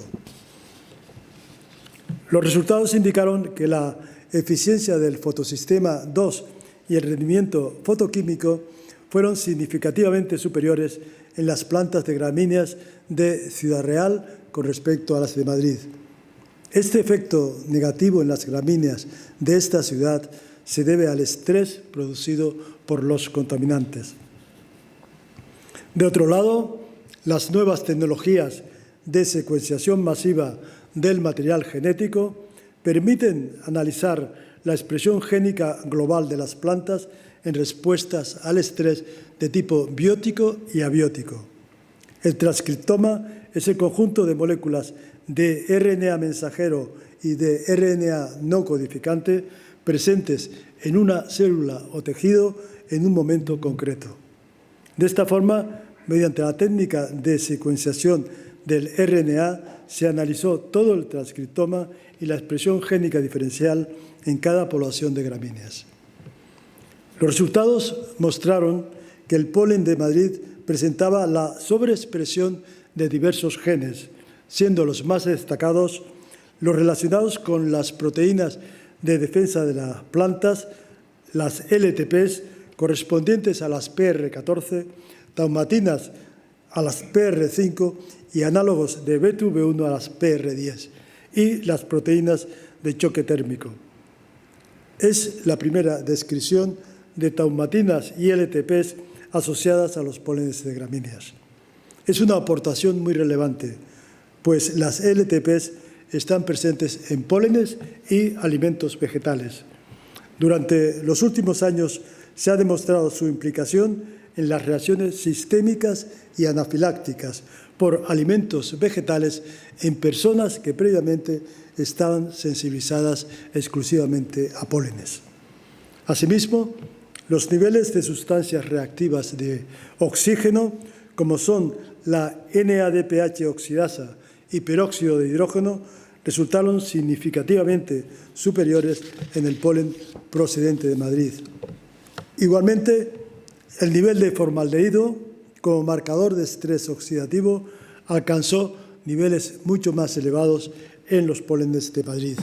Los resultados indicaron que la eficiencia del fotosistema 2 y el rendimiento fotoquímico fueron significativamente superiores en las plantas de gramíneas de Ciudad Real con respecto a las de Madrid. Este efecto negativo en las gramíneas de esta ciudad se debe al estrés producido por los contaminantes. De otro lado, las nuevas tecnologías de secuenciación masiva del material genético permiten analizar la expresión génica global de las plantas en respuestas al estrés de tipo biótico y abiótico. El transcriptoma es el conjunto de moléculas de RNA mensajero y de RNA no codificante presentes en una célula o tejido en un momento concreto. De esta forma, mediante la técnica de secuenciación del RNA, se analizó todo el transcriptoma y la expresión génica diferencial en cada población de gramíneas. Los resultados mostraron que el polen de Madrid presentaba la sobreexpresión de diversos genes, siendo los más destacados los relacionados con las proteínas de defensa de las plantas, las LTPs, correspondientes a las PR14, taumatinas a las PR5 y análogos de B2B1 a las PR10, y las proteínas de choque térmico. Es la primera descripción de taumatinas y LTPs asociadas a los pólenes de gramíneas. Es una aportación muy relevante, pues las LTPs están presentes en pólenes y alimentos vegetales. Durante los últimos años se ha demostrado su implicación en las reacciones sistémicas y anafilácticas por alimentos vegetales en personas que previamente estaban sensibilizadas exclusivamente a pólenes. Asimismo, los niveles de sustancias reactivas de oxígeno, como son la NADPH oxidasa y peróxido de hidrógeno, resultaron significativamente superiores en el polen procedente de Madrid. Igualmente, el nivel de formaldehído como marcador de estrés oxidativo alcanzó niveles mucho más elevados en los pólenes de Madrid.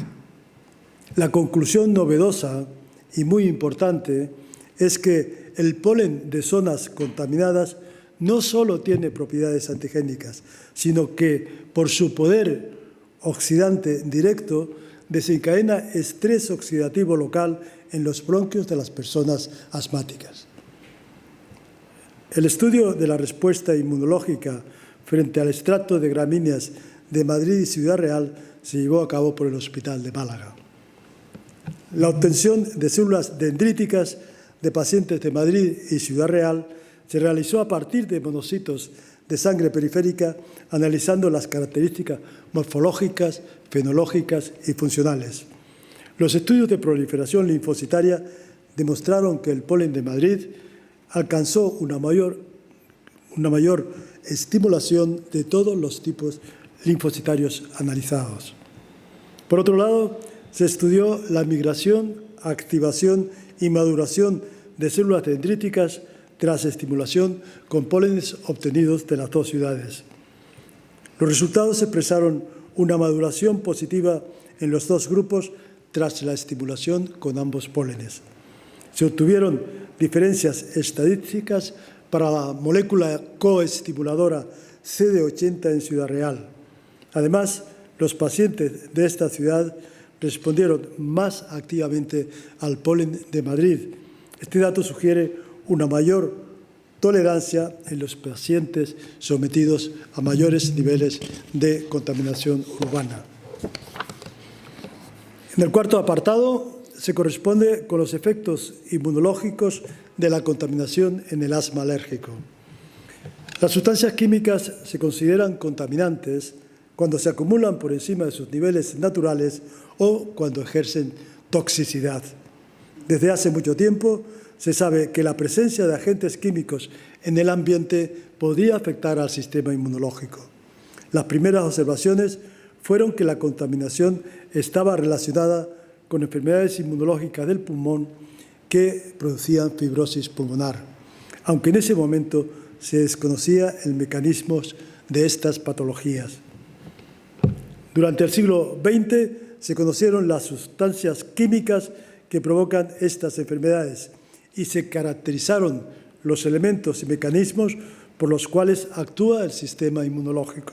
La conclusión novedosa y muy importante es que el polen de zonas contaminadas no solo tiene propiedades antigénicas, sino que, por su poder oxidante directo, desencadena estrés oxidativo local en los bronquios de las personas asmáticas. El estudio de la respuesta inmunológica frente al extracto de gramíneas de Madrid y Ciudad Real se llevó a cabo por el Hospital de Málaga. La obtención de células dendríticas de pacientes de Madrid y Ciudad Real se realizó a partir de monocitos de sangre periférica, analizando las características morfológicas, fenológicas y funcionales. Los estudios de proliferación linfocitaria demostraron que el polen de Madrid alcanzó una mayor estimulación de todos los tipos linfocitarios analizados. Por otro lado, se estudió la migración, activación y maduración de células dendríticas tras estimulación con pólenes obtenidos de las dos ciudades. Los resultados expresaron una maduración positiva en los dos grupos tras la estimulación con ambos pólenes. Se obtuvieron diferencias estadísticas para la molécula coestimuladora CD80 en Ciudad Real. Además, los pacientes de esta ciudad respondieron más activamente al polen de Madrid. Este dato sugiere una mayor tolerancia en los pacientes sometidos a mayores niveles de contaminación urbana. En el cuarto apartado se corresponde con los efectos inmunológicos de la contaminación en el asma alérgico. Las sustancias químicas se consideran contaminantes cuando se acumulan por encima de sus niveles naturales o cuando ejercen toxicidad. Desde hace mucho tiempo se sabe que la presencia de agentes químicos en el ambiente podría afectar al sistema inmunológico. Las primeras observaciones fueron que la contaminación estaba relacionada con enfermedades inmunológicas del pulmón que producían fibrosis pulmonar, aunque en ese momento se desconocía el mecanismo de estas patologías. Durante el siglo XX se conocieron las sustancias químicas que provocan estas enfermedades y se caracterizaron los elementos y mecanismos por los cuales actúa el sistema inmunológico.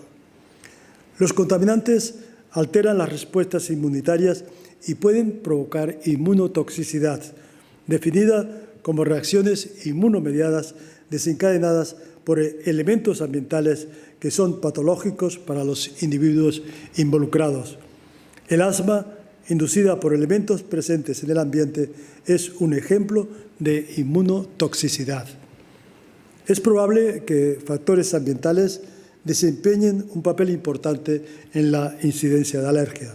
Los contaminantes alteran las respuestas inmunitarias y pueden provocar inmunotoxicidad, definida como reacciones inmunomediadas desencadenadas por elementos ambientales que son patológicos para los individuos involucrados. El asma, inducida por elementos presentes en el ambiente, es un ejemplo de inmunotoxicidad. Es probable que factores ambientales desempeñen un papel importante en la incidencia de alergia.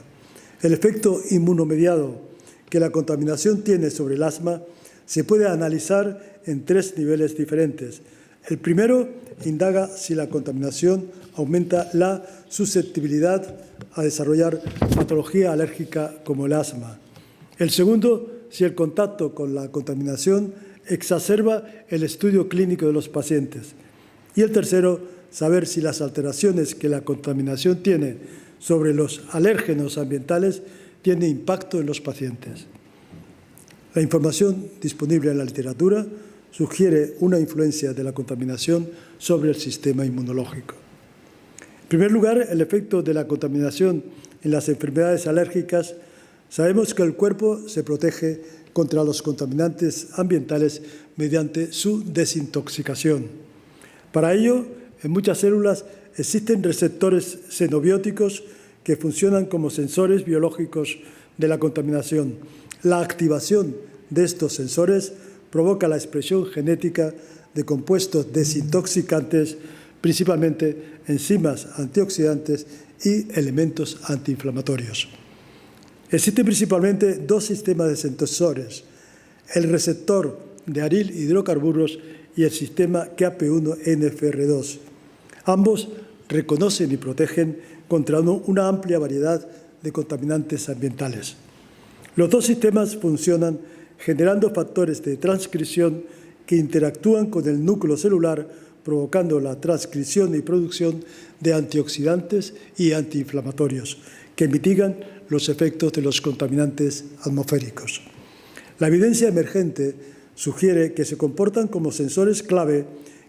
El efecto inmunomediado que la contaminación tiene sobre el asma se puede analizar en 3 niveles diferentes. El primero indaga si la contaminación aumenta la susceptibilidad a desarrollar patología alérgica como el asma. El segundo, si el contacto con la contaminación exacerba el estudio clínico de los pacientes. Y el tercero, saber si las alteraciones que la contaminación tiene sobre los alérgenos ambientales tiene impacto en los pacientes. La información disponible en la literatura sugiere una influencia de la contaminación sobre el sistema inmunológico. En primer lugar, el efecto de la contaminación en las enfermedades alérgicas. Sabemos que el cuerpo se protege contra los contaminantes ambientales mediante su desintoxicación. Para ello, en muchas células existen receptores xenobióticos que funcionan como sensores biológicos de la contaminación. La activación de estos sensores provoca la expresión genética de compuestos desintoxicantes, principalmente enzimas antioxidantes y elementos antiinflamatorios. Existen principalmente 2 sistemas de sensores, el receptor de aril hidrocarburos y el sistema KAP1-NFR2. Ambos reconocen y protegen contra una amplia variedad de contaminantes ambientales. Los 2 sistemas funcionan generando factores de transcripción que interactúan con el núcleo celular, provocando la transcripción y producción de antioxidantes y antiinflamatorios, que mitigan los efectos de los contaminantes atmosféricos. La evidencia emergente sugiere que se comportan como sensores clave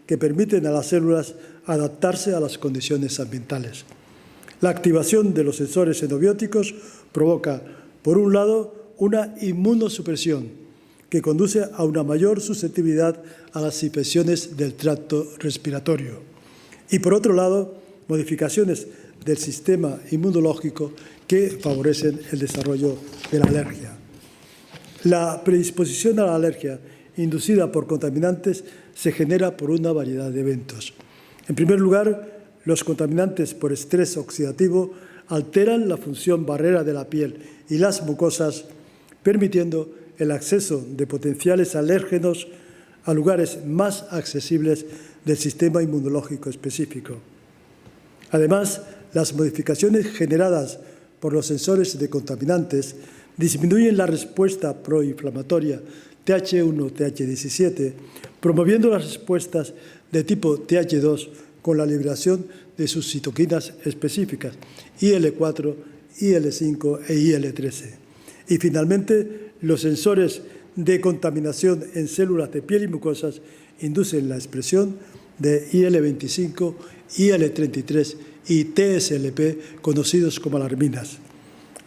que permiten a las células adaptarse a las condiciones ambientales. La activación de los sensores xenobióticos provoca, por un lado, una inmunosupresión que conduce a una mayor susceptibilidad a las infecciones del tracto respiratorio y, por otro lado, modificaciones del sistema inmunológico que favorecen el desarrollo de la alergia. La predisposición a la alergia inducida por contaminantes se genera por una variedad de eventos. En primer lugar, los contaminantes por estrés oxidativo alteran la función barrera de la piel y las mucosas, permitiendo el acceso de potenciales alérgenos a lugares más accesibles del sistema inmunológico específico. Además, las modificaciones generadas por los sensores de contaminantes disminuyen la respuesta proinflamatoria Th1-Th17, promoviendo las respuestas de tipo Th2 con la liberación de sus citoquinas específicas, IL-4, IL-5 e IL-13. Y finalmente, los sensores de contaminación en células de piel y mucosas inducen la expresión de IL-25, IL-33 y TSLP, conocidos como alarminas,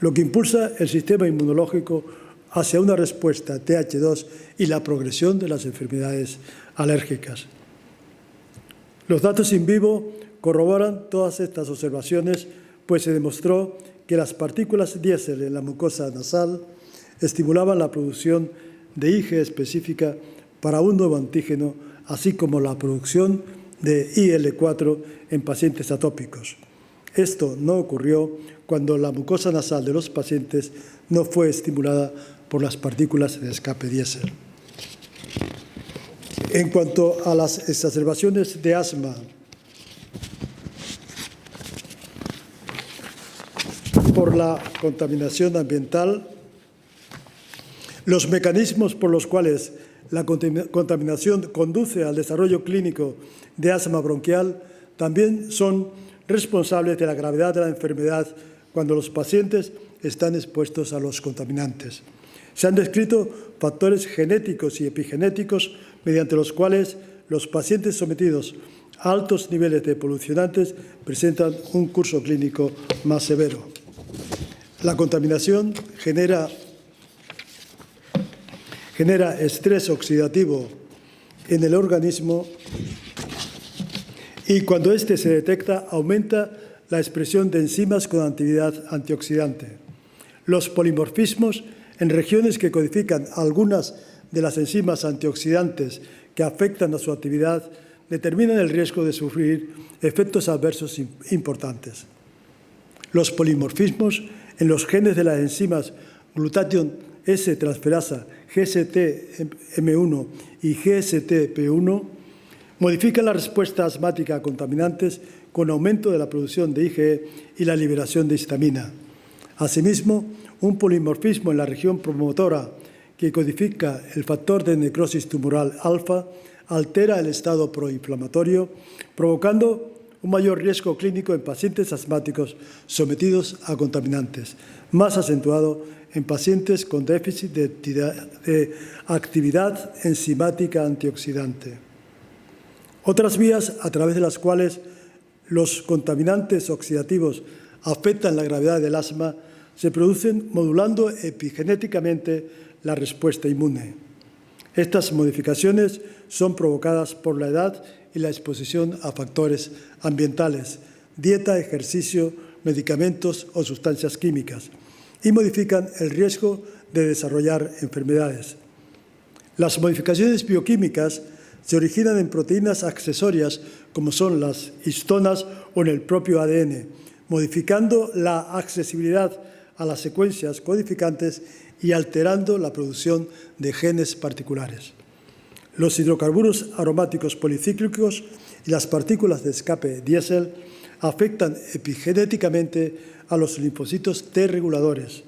lo que impulsa el sistema inmunológico hacia una respuesta Th2 y la progresión de las enfermedades alérgicas. Los datos in vivo corroboran todas estas observaciones, pues se demostró que las partículas diésel en la mucosa nasal estimulaban la producción de IgE específica para un nuevo antígeno, así como la producción de IL-4 en pacientes atópicos. Esto no ocurrió cuando la mucosa nasal de los pacientes no fue estimulada por las partículas de escape diésel. En cuanto a las exacerbaciones de asma por la contaminación ambiental, los mecanismos por los cuales la contaminación conduce al desarrollo clínico de asma bronquial también son responsables de la gravedad de la enfermedad cuando los pacientes están expuestos a los contaminantes. Se han descrito factores genéticos y epigenéticos mediante los cuales los pacientes sometidos a altos niveles de polucionantes presentan un curso clínico más severo. La contaminación genera estrés oxidativo en el organismo y cuando éste se detecta aumenta la expresión de enzimas con actividad antioxidante. Los polimorfismos en regiones que codifican algunas de las enzimas antioxidantes que afectan a su actividad determinan el riesgo de sufrir efectos adversos importantes. Los polimorfismos en los genes de las enzimas glutatión S-transferasa, GST-M1 y GST-P1 modifican la respuesta asmática a contaminantes con aumento de la producción de IgE y la liberación de histamina. Asimismo, un polimorfismo en la región promotora que codifica el factor de necrosis tumoral alfa altera el estado proinflamatorio, provocando un mayor riesgo clínico en pacientes asmáticos sometidos a contaminantes, más acentuado en pacientes con déficit de actividad enzimática antioxidante. Otras vías a través de las cuales los contaminantes oxidativos afectan la gravedad del asma se producen modulando epigenéticamente la respuesta inmune. Estas modificaciones son provocadas por la edad y la exposición a factores ambientales, dieta, ejercicio, medicamentos o sustancias químicas, y modifican el riesgo de desarrollar enfermedades. Las modificaciones bioquímicas se originan en proteínas accesorias como son las histonas o en el propio ADN, modificando la accesibilidad a las secuencias codificantes y alterando la producción de genes particulares. Los hidrocarburos aromáticos policíclicos y las partículas de escape diésel afectan epigenéticamente a los linfocitos T reguladores.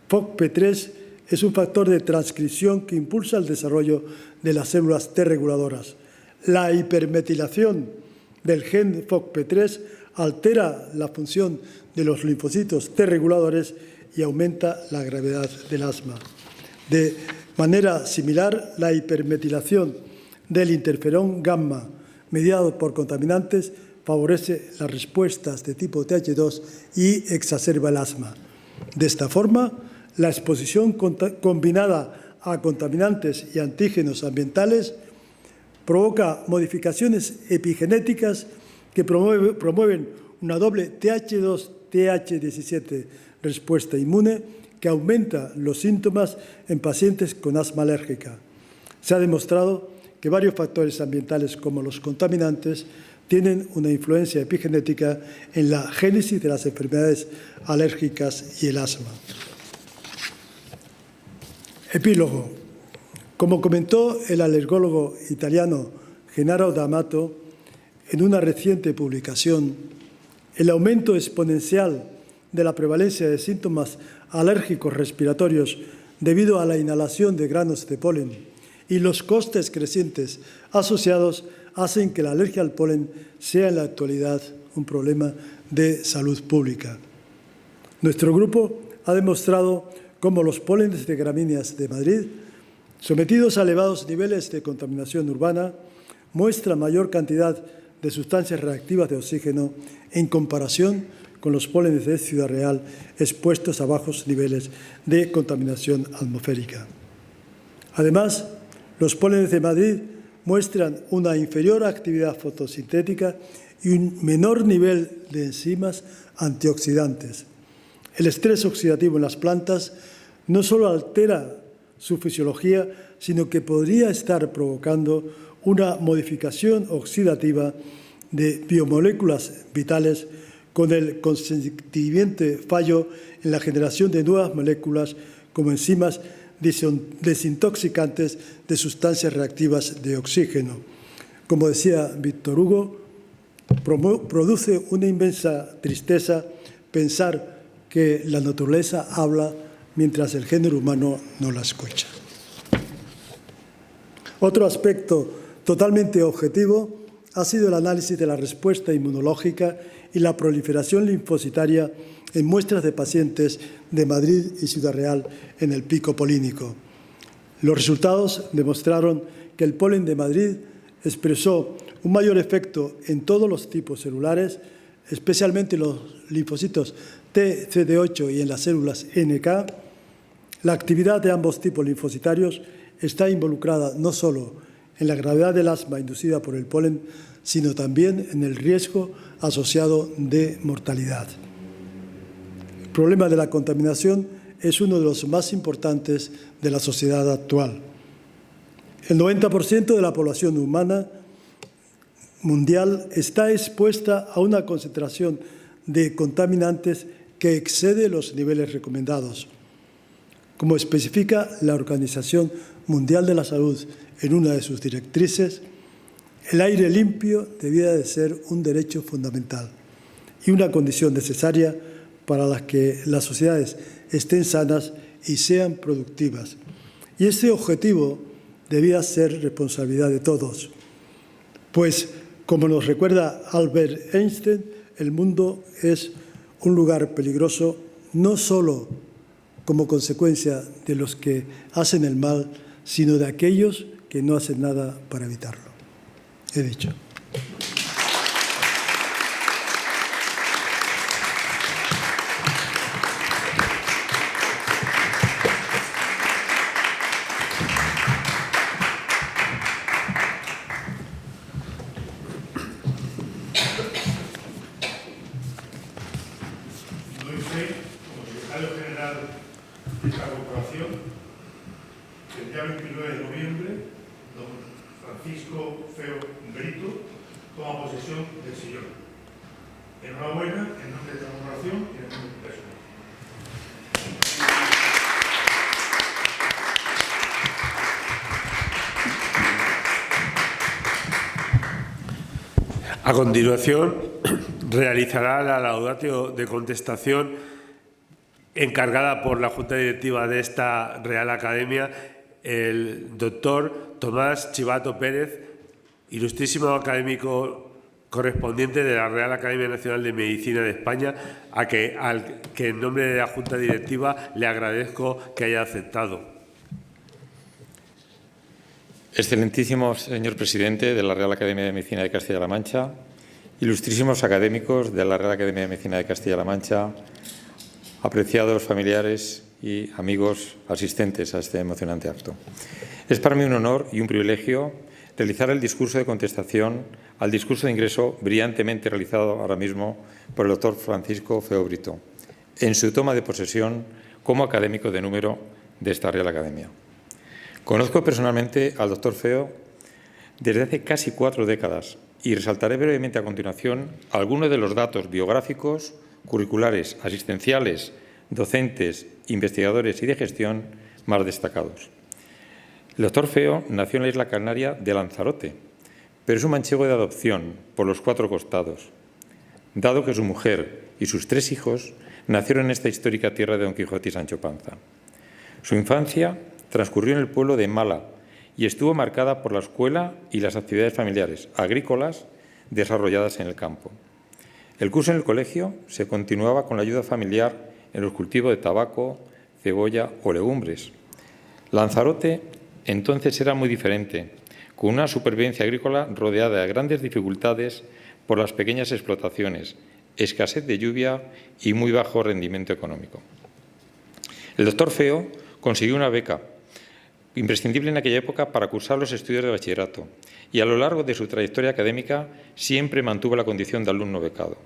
FOXP3 es un factor de transcripción que impulsa el desarrollo de las células T reguladoras. La hipermetilación del gen FOXP3 altera la función de los linfocitos T reguladores y aumenta la gravedad del asma. De manera similar, la hipermetilación del interferón gamma, mediado por contaminantes, favorece las respuestas de tipo Th2 y exacerba el asma. De esta forma, la exposición combinada a contaminantes y antígenos ambientales provoca modificaciones epigenéticas que promueven una doble Th2-Th17 respuesta inmune que aumenta los síntomas en pacientes con asma alérgica. Se ha demostrado que varios factores ambientales como los contaminantes tienen una influencia epigenética en la génesis de las enfermedades alérgicas y el asma. Epílogo. Como comentó el alergólogo italiano Gennaro D'Amato en una reciente publicación, el aumento exponencial de la prevalencia de síntomas alérgicos respiratorios debido a la inhalación de granos de polen y los costes crecientes asociados hacen que la alergia al polen sea en la actualidad un problema de salud pública. Nuestro grupo ha demostrado cómo los pólenes de gramíneas de Madrid, sometidos a elevados niveles de contaminación urbana, muestran mayor cantidad de sustancias reactivas de oxígeno en comparación con los pólenes de Ciudad Real expuestos a bajos niveles de contaminación atmosférica. Además, los pólenes de Madrid muestran una inferior actividad fotosintética y un menor nivel de enzimas antioxidantes. El estrés oxidativo en las plantas no solo altera su fisiología, sino que podría estar provocando una modificación oxidativa de biomoléculas vitales con el consiguiente fallo en la generación de nuevas moléculas como enzimas desintoxicantes de sustancias reactivas de oxígeno. Como decía Víctor Hugo, produce una inmensa tristeza pensar que la naturaleza habla mientras el género humano no la escucha. Otro aspecto totalmente objetivo ha sido el análisis de la respuesta inmunológica y la proliferación linfocitaria en muestras de pacientes de Madrid y Ciudad Real en el pico polínico. Los resultados demostraron que el polen de Madrid expresó un mayor efecto en todos los tipos celulares, especialmente en los linfocitos T, CD8 y en las células NK. La actividad de ambos tipos linfocitarios está involucrada no solo en la gravedad del asma inducida por el polen, sino también en el riesgo asociado de mortalidad. El problema de la contaminación es uno de los más importantes de la sociedad actual. El 90% de la población humana mundial está expuesta a una concentración de contaminantes que excede los niveles recomendados. Como especifica la Organización Mundial de la Salud en una de sus directrices, el aire limpio debiera de ser un derecho fundamental y una condición necesaria para que las sociedades estén sanas y sean productivas. Y este objetivo debía ser responsabilidad de todos, pues, como nos recuerda Albert Einstein, el mundo es un lugar peligroso no solo como consecuencia de los que hacen el mal, sino de aquellos que no hacen nada para evitarlo. He dicho. Doy fe, como secretario general de esta corporación, que el día 29 de noviembre, don Francisco Feo Brito toma posesión del sillón. Enhorabuena en nombre de esta corporación y en nombre de mi persona. A continuación, realizará la laudatio de contestación encargada por la Junta Directiva de esta Real Academia el doctor Tomás Chivato Pérez, ilustrísimo académico correspondiente de la Real Academia Nacional de Medicina de España, al que en nombre de la Junta Directiva le agradezco que haya aceptado. Excelentísimo señor presidente de la Real Academia de Medicina de Castilla-La Mancha, ilustrísimos académicos de la Real Academia de Medicina de Castilla-La Mancha, apreciados familiares y amigos asistentes a este emocionante acto. Es para mí un honor y un privilegio realizar el discurso de contestación al discurso de ingreso brillantemente realizado ahora mismo por el doctor Francisco Feo Brito, en su toma de posesión como académico de número de esta Real Academia. Conozco personalmente al doctor Feo desde hace casi 4 décadas y resaltaré brevemente a continuación algunos de los datos biográficos, curriculares, asistenciales, docentes, investigadores y de gestión más destacados. El doctor Feo nació en la isla canaria de Lanzarote, pero es un manchego de adopción por los 4 costados, dado que su mujer y sus 3 hijos nacieron en esta histórica tierra de Don Quijote y Sancho Panza. Su infancia transcurrió en el pueblo de Mala y estuvo marcada por la escuela y las actividades familiares agrícolas desarrolladas en el campo. El curso en el colegio se continuaba con la ayuda familiar en los cultivos de tabaco, cebolla o legumbres. Lanzarote entonces era muy diferente, con una supervivencia agrícola rodeada de grandes dificultades por las pequeñas explotaciones, escasez de lluvia y muy bajo rendimiento económico. El doctor Feo consiguió una beca imprescindible en aquella época para cursar los estudios de bachillerato y a lo largo de su trayectoria académica siempre mantuvo la condición de alumno becado.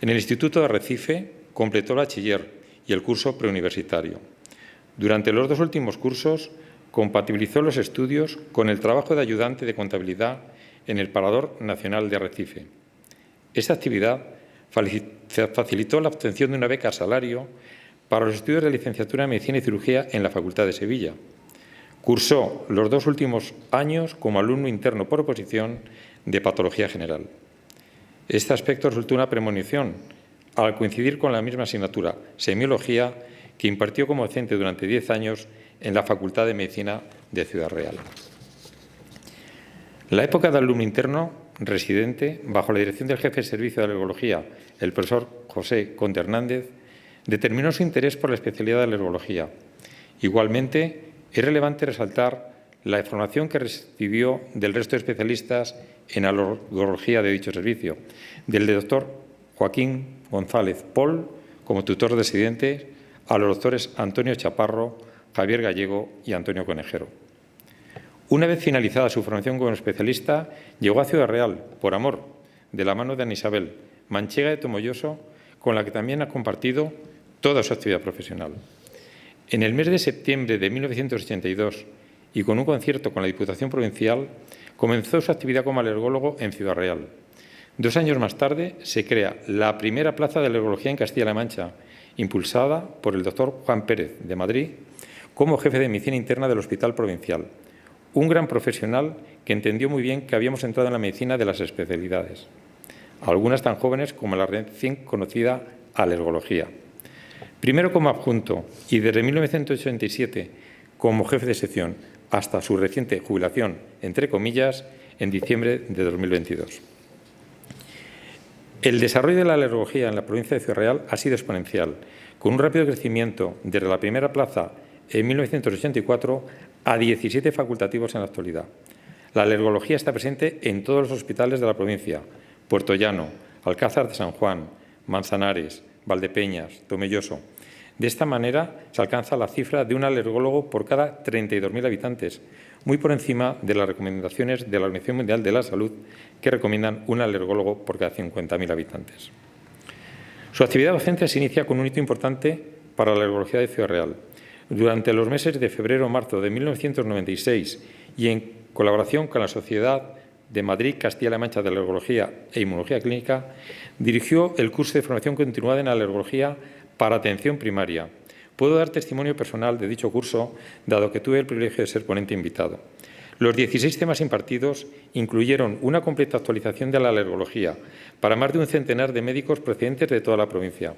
En el Instituto de Arrecife completó el bachiller y el curso preuniversitario. Durante los 2 últimos cursos compatibilizó los estudios con el trabajo de ayudante de contabilidad en el Parador Nacional de Arrecife. Esta actividad facilitó la obtención de una beca a salario para los estudios de licenciatura en Medicina y Cirugía en la Facultad de Sevilla. Cursó los 2 últimos años como alumno interno por oposición de Patología General. Este aspecto resultó una premonición al coincidir con la misma asignatura, Semiología, que impartió como docente durante 10 años en la Facultad de Medicina de Ciudad Real. La época de alumno interno residente, bajo la dirección del jefe de servicio de alergología, el profesor José Conde Hernández, determinó su interés por la especialidad de alergología. Igualmente, es relevante resaltar la formación que recibió del resto de especialistas en alergología de dicho servicio, del doctor Joaquín González Pol como tutor residente, a los doctores Antonio Chaparro, Javier Gallego y Antonio Conejero. Una vez finalizada su formación como especialista, llegó a Ciudad Real, por amor, de la mano de Ana Isabel, manchega de Tomelloso, con la que también ha compartido toda su actividad profesional. En el mes de septiembre de 1982 y con un concierto con la Diputación Provincial, comenzó su actividad como alergólogo en Ciudad Real. 2 años más tarde se crea la primera plaza de alergología en Castilla-La Mancha, impulsada por el doctor Juan Pérez de Madrid como jefe de medicina interna del Hospital Provincial, un gran profesional que entendió muy bien que habíamos entrado en la medicina de las especialidades, algunas tan jóvenes como la recién conocida alergología. Primero como adjunto y desde 1987 como jefe de sección hasta su reciente jubilación, entre comillas, en diciembre de 2022. El desarrollo de la alergología en la provincia de Ciudad Real ha sido exponencial, con un rápido crecimiento desde la primera plaza en 1984 a 17 facultativos en la actualidad. La alergología está presente en todos los hospitales de la provincia: Puertollano, Alcázar de San Juan, Manzanares, Valdepeñas, Tomelloso. De esta manera se alcanza la cifra de un alergólogo por cada 32.000 habitantes, muy por encima de las recomendaciones de la Organización Mundial de la Salud, que recomiendan un alergólogo por cada 50.000 habitantes. Su actividad docente se inicia con un hito importante para la alergología de Ciudad Real. Durante los meses de febrero-marzo de 1996 y en colaboración con la Sociedad de Madrid, Castilla-La Mancha de Alergología e Inmunología Clínica, dirigió el curso de formación continuada en alergología para atención primaria. Puedo dar testimonio personal de dicho curso, dado que tuve el privilegio de ser ponente invitado. Los 16 temas impartidos incluyeron una completa actualización de la alergología para más de un centenar de médicos procedentes de toda la provincia.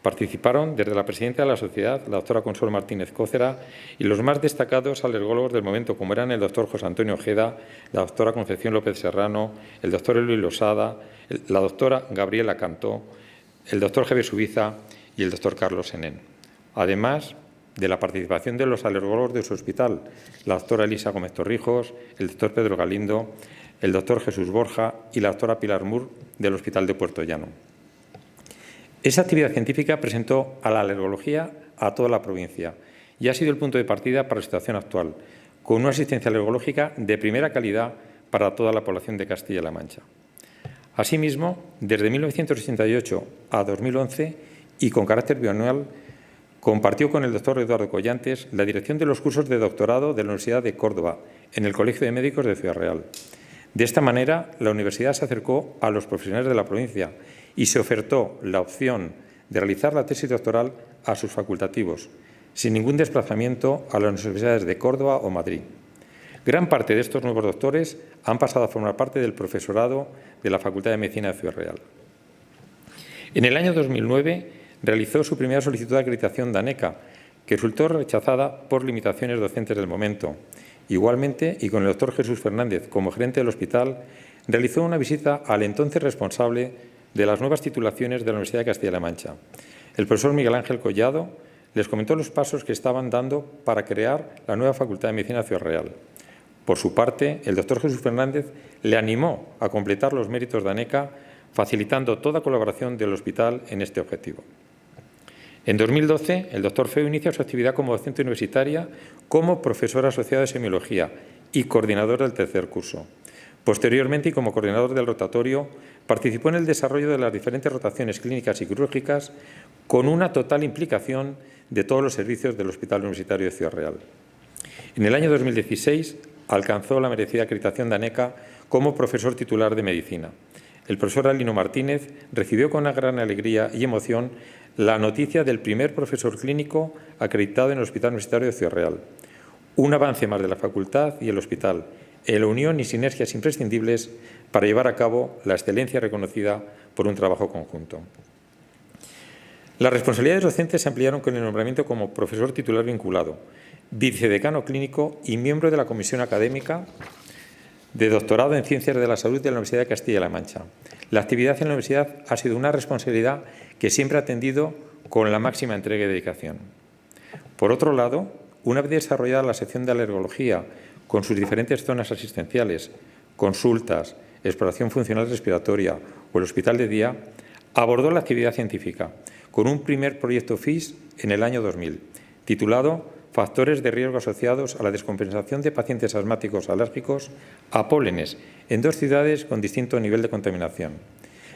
Participaron desde la presidenta de la sociedad, la doctora Consuelo Martínez Cócera, y los más destacados alergólogos del momento, como eran el doctor José Antonio Ojeda, la doctora Concepción López Serrano, el doctor Eloy Losada, la doctora Gabriela Cantó, el doctor Javier Subiza y el doctor Carlos Senén. Además de la participación de los alergólogos de su hospital, la doctora Elisa Gómez Torrijos, el doctor Pedro Galindo, el doctor Jesús Borja y la doctora Pilar Mur del Hospital de Puertollano. Esa actividad científica presentó a la alergología a toda la provincia y ha sido el punto de partida para la situación actual, con una asistencia alergológica de primera calidad para toda la población de Castilla-La Mancha. Asimismo, desde 1988 a 2011 y con carácter bianual, compartió con el doctor Eduardo Collantes la dirección de los cursos de doctorado de la Universidad de Córdoba en el Colegio de Médicos de Ciudad Real. De esta manera, la universidad se acercó a los profesionales de la provincia y se ofertó la opción de realizar la tesis doctoral a sus facultativos, sin ningún desplazamiento a las universidades de Córdoba o Madrid. Gran parte de estos nuevos doctores han pasado a formar parte del profesorado de la Facultad de Medicina de Ciudad Real. En el año 2009 realizó su primera solicitud de acreditación de ANECA, que resultó rechazada por limitaciones docentes del momento. Igualmente, y con el doctor Jesús Fernández como gerente del hospital, realizó una visita al entonces responsable de las nuevas titulaciones de la Universidad de Castilla-La Mancha. El profesor Miguel Ángel Collado les comentó los pasos que estaban dando para crear la nueva Facultad de Medicina de Ciudad Real. Por su parte, el doctor Jesús Fernández le animó a completar los méritos de ANECA, facilitando toda colaboración del hospital en este objetivo. En 2012, el doctor Feo inicia su actividad como docente universitaria, como profesor asociado de semiología y coordinador del tercer curso. Posteriormente, y como coordinador del rotatorio, participó en el desarrollo de las diferentes rotaciones clínicas y quirúrgicas con una total implicación de todos los servicios del Hospital Universitario de Ciudad Real. En el año 2016 alcanzó la merecida acreditación de ANECA como profesor titular de Medicina. El profesor Alino Martínez recibió con una gran alegría y emoción la noticia del primer profesor clínico acreditado en el Hospital Universitario de Ciudad Real. Un avance más de la facultad y el hospital, en la unión y sinergias imprescindibles para llevar a cabo la excelencia reconocida por un trabajo conjunto. Las responsabilidades docentes se ampliaron con el nombramiento como profesor titular vinculado, vicedecano clínico y miembro de la Comisión Académica de Doctorado en Ciencias de la Salud de la Universidad de Castilla-La Mancha. La actividad en la universidad ha sido una responsabilidad que siempre ha atendido con la máxima entrega y dedicación. Por otro lado, una vez desarrollada la sección de alergología con sus diferentes zonas asistenciales, consultas, exploración funcional respiratoria o el hospital de día, abordó la actividad científica con un primer proyecto FIS en el año 2000, titulado Factores de riesgo asociados a la descompensación de pacientes asmáticos alérgicos a pólenes en 2 ciudades con distinto nivel de contaminación.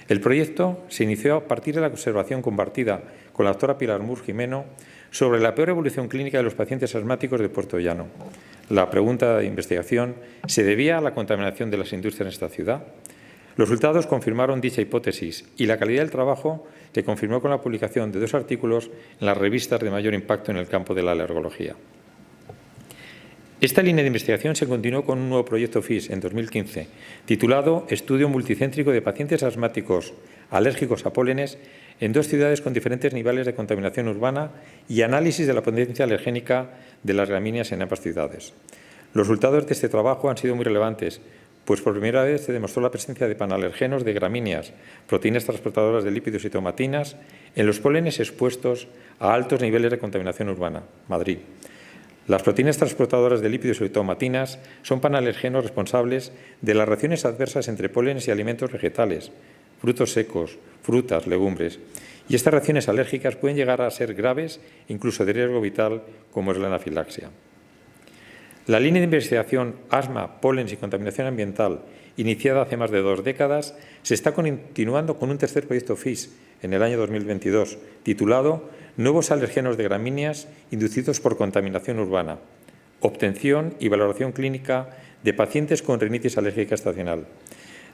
El proyecto se inició a partir de la observación compartida con la doctora Pilar Mur Jimeno sobre la peor evolución clínica de los pacientes asmáticos de Puertollano. La pregunta de investigación: ¿se debía a la contaminación de las industrias en esta ciudad? Los resultados confirmaron dicha hipótesis y la calidad del trabajo se confirmó con la publicación de 2 artículos en las revistas de mayor impacto en el campo de la alergología. Esta línea de investigación se continuó con un nuevo proyecto FIS en 2015, titulado Estudio multicéntrico de pacientes asmáticos alérgicos a pólenes en 2 ciudades con diferentes niveles de contaminación urbana y análisis de la potencia alergénica de las gramíneas en ambas ciudades. Los resultados de este trabajo han sido muy relevantes, pues por primera vez se demostró la presencia de panalergenos de gramíneas, proteínas transportadoras de lípidos y tomatinas, en los pólenes expuestos a altos niveles de contaminación urbana. Madrid. Las proteínas transportadoras de lípidos y tomatinas son panalergenos responsables de las reacciones adversas entre pólenes y alimentos vegetales, frutos secos, frutas, legumbres. Y estas reacciones alérgicas pueden llegar a ser graves, incluso de riesgo vital, como es la anafilaxia. La línea de investigación Asma, Pólenes y Contaminación Ambiental, iniciada hace más de 2 décadas, se está continuando con un tercer proyecto FIS en el año 2022, titulado Nuevos alergenos de gramíneas inducidos por contaminación urbana, obtención y valoración clínica de pacientes con rinitis alérgica estacional.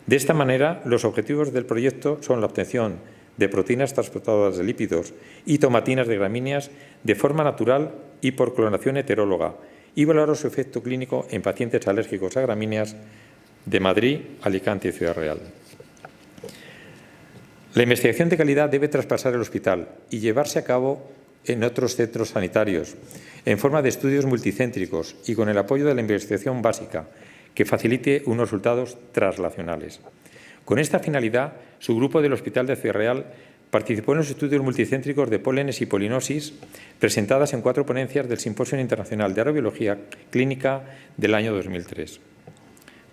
De esta manera, los objetivos del proyecto son la obtención de proteínas transportadoras de lípidos y tomatinas de gramíneas de forma natural y por clonación heteróloga, y valorar su efecto clínico en pacientes alérgicos a gramíneas de Madrid, Alicante y Ciudad Real. La investigación de calidad debe traspasar el hospital y llevarse a cabo en otros centros sanitarios, en forma de estudios multicéntricos y con el apoyo de la investigación básica, que facilite unos resultados translacionales. Con esta finalidad, su grupo del Hospital de Ciudad Real participó en los estudios multicéntricos de pólenes y polinosis presentadas en 4 ponencias del Simposio Internacional de Aerobiología Clínica del año 2003.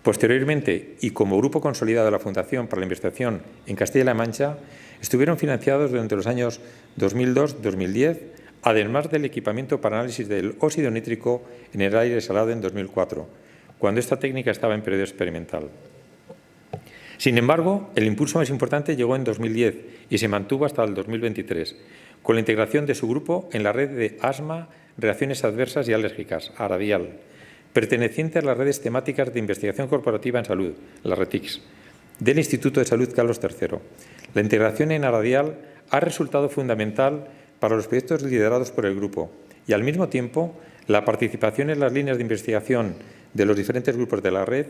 Posteriormente, y como grupo consolidado de la Fundación para la Investigación en Castilla-La Mancha, estuvieron financiados durante los años 2002-2010, además del equipamiento para análisis del óxido nítrico en el aire salado en 2004, cuando esta técnica estaba en periodo experimental. Sin embargo, el impulso más importante llegó en 2010 y se mantuvo hasta el 2023, con la integración de su grupo en la red de asma, reacciones adversas y alérgicas, ARADIAL, perteneciente a las redes temáticas de investigación corporativa en salud, la RETICS, del Instituto de Salud Carlos III. La integración en ARADIAL ha resultado fundamental para los proyectos liderados por el grupo y, al mismo tiempo, la participación en las líneas de investigación de los diferentes grupos de la red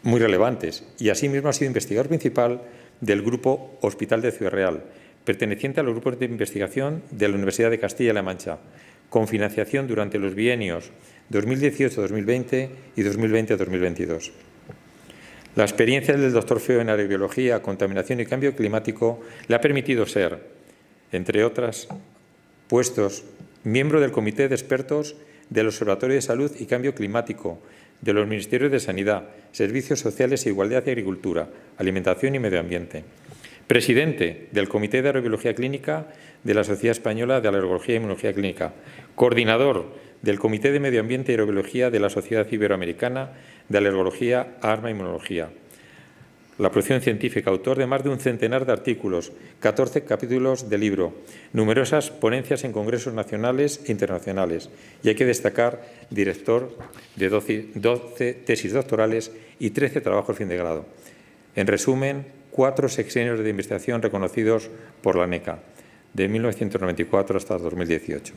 muy relevantes, y asimismo ha sido investigador principal del Grupo Hospital de Ciudad Real, perteneciente a los grupos de investigación de la Universidad de Castilla-La Mancha, con financiación durante los bienios 2018-2020 y 2020-2022. La experiencia del Dr. Feo en aerobiología, contaminación y cambio climático le ha permitido ser, entre otras puestos, miembro del Comité de Expertos del Observatorio de Salud y Cambio Climático, de los Ministerios de Sanidad, Servicios Sociales e Igualdad y Agricultura, Alimentación y Medio Ambiente. Presidente del Comité de Aerobiología Clínica de la Sociedad Española de Alergología e Inmunología Clínica. Coordinador del Comité de Medio Ambiente y Aerobiología de la Sociedad Iberoamericana de Alergología, Asma e Inmunología. La producción científica, autor de más de un centenar de artículos, 14 capítulos de libro, numerosas ponencias en congresos nacionales e internacionales. Y hay que destacar, director de 12 tesis doctorales y 13 trabajos fin de grado. En resumen, 4 sexenios de investigación reconocidos por la NECA, de 1994 hasta 2018.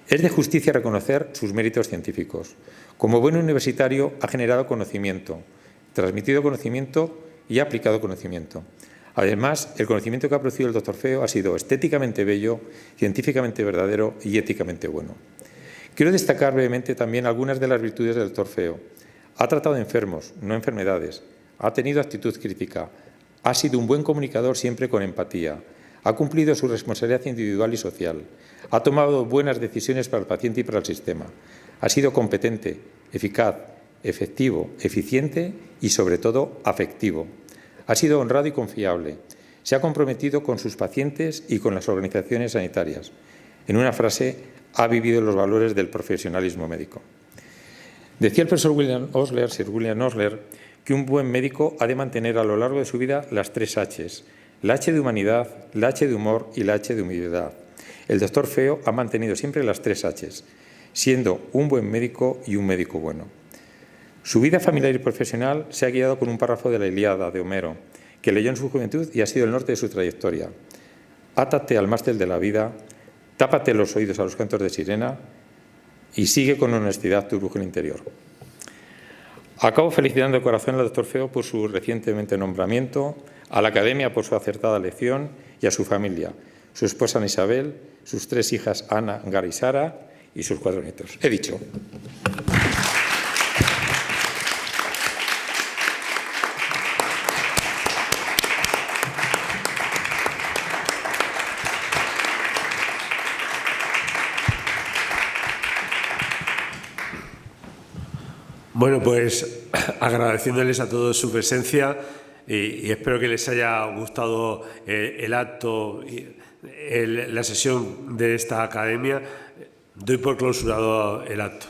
Es de justicia reconocer sus méritos científicos. Como buen universitario, ha generado conocimiento, transmitido conocimiento y aplicado conocimiento. Además, el conocimiento que ha producido el Dr. Feo ha sido estéticamente bello, científicamente verdadero y éticamente bueno. Quiero destacar brevemente también algunas de las virtudes del Dr. Feo. Ha tratado enfermos, no enfermedades. Ha tenido actitud crítica. Ha sido un buen comunicador siempre con empatía. Ha cumplido su responsabilidad individual y social. Ha tomado buenas decisiones para el paciente y para el sistema. Ha sido competente, eficaz, efectivo, eficiente y, sobre todo, afectivo. Ha sido honrado y confiable. Se ha comprometido con sus pacientes y con las organizaciones sanitarias. En una frase, ha vivido los valores del profesionalismo médico. Decía el profesor Sir William Osler, que un buen médico ha de mantener a lo largo de su vida las 3 Hs, la H de humanidad, la H de humor y la H de humildad. El Dr. Feo ha mantenido siempre las 3 Hs siendo un buen médico y un médico bueno. Su vida familiar y profesional se ha guiado con un párrafo de la Ilíada de Homero, que leyó en su juventud y ha sido el norte de su trayectoria. Átate al mástil de la vida, tápate los oídos a los cantos de sirena y sigue con honestidad tu brújula interior. Acabo felicitando de corazón al doctor Feo por su recientemente nombramiento, a la Academia por su acertada elección y a su familia, su esposa Ana Isabel, sus 3 hijas Ana, Gara y Sara y sus 4 nietos. He dicho. Bueno, pues agradeciéndoles a todos su presencia y espero que les haya gustado el acto, la sesión de esta academia. Doy por clausurado el acto.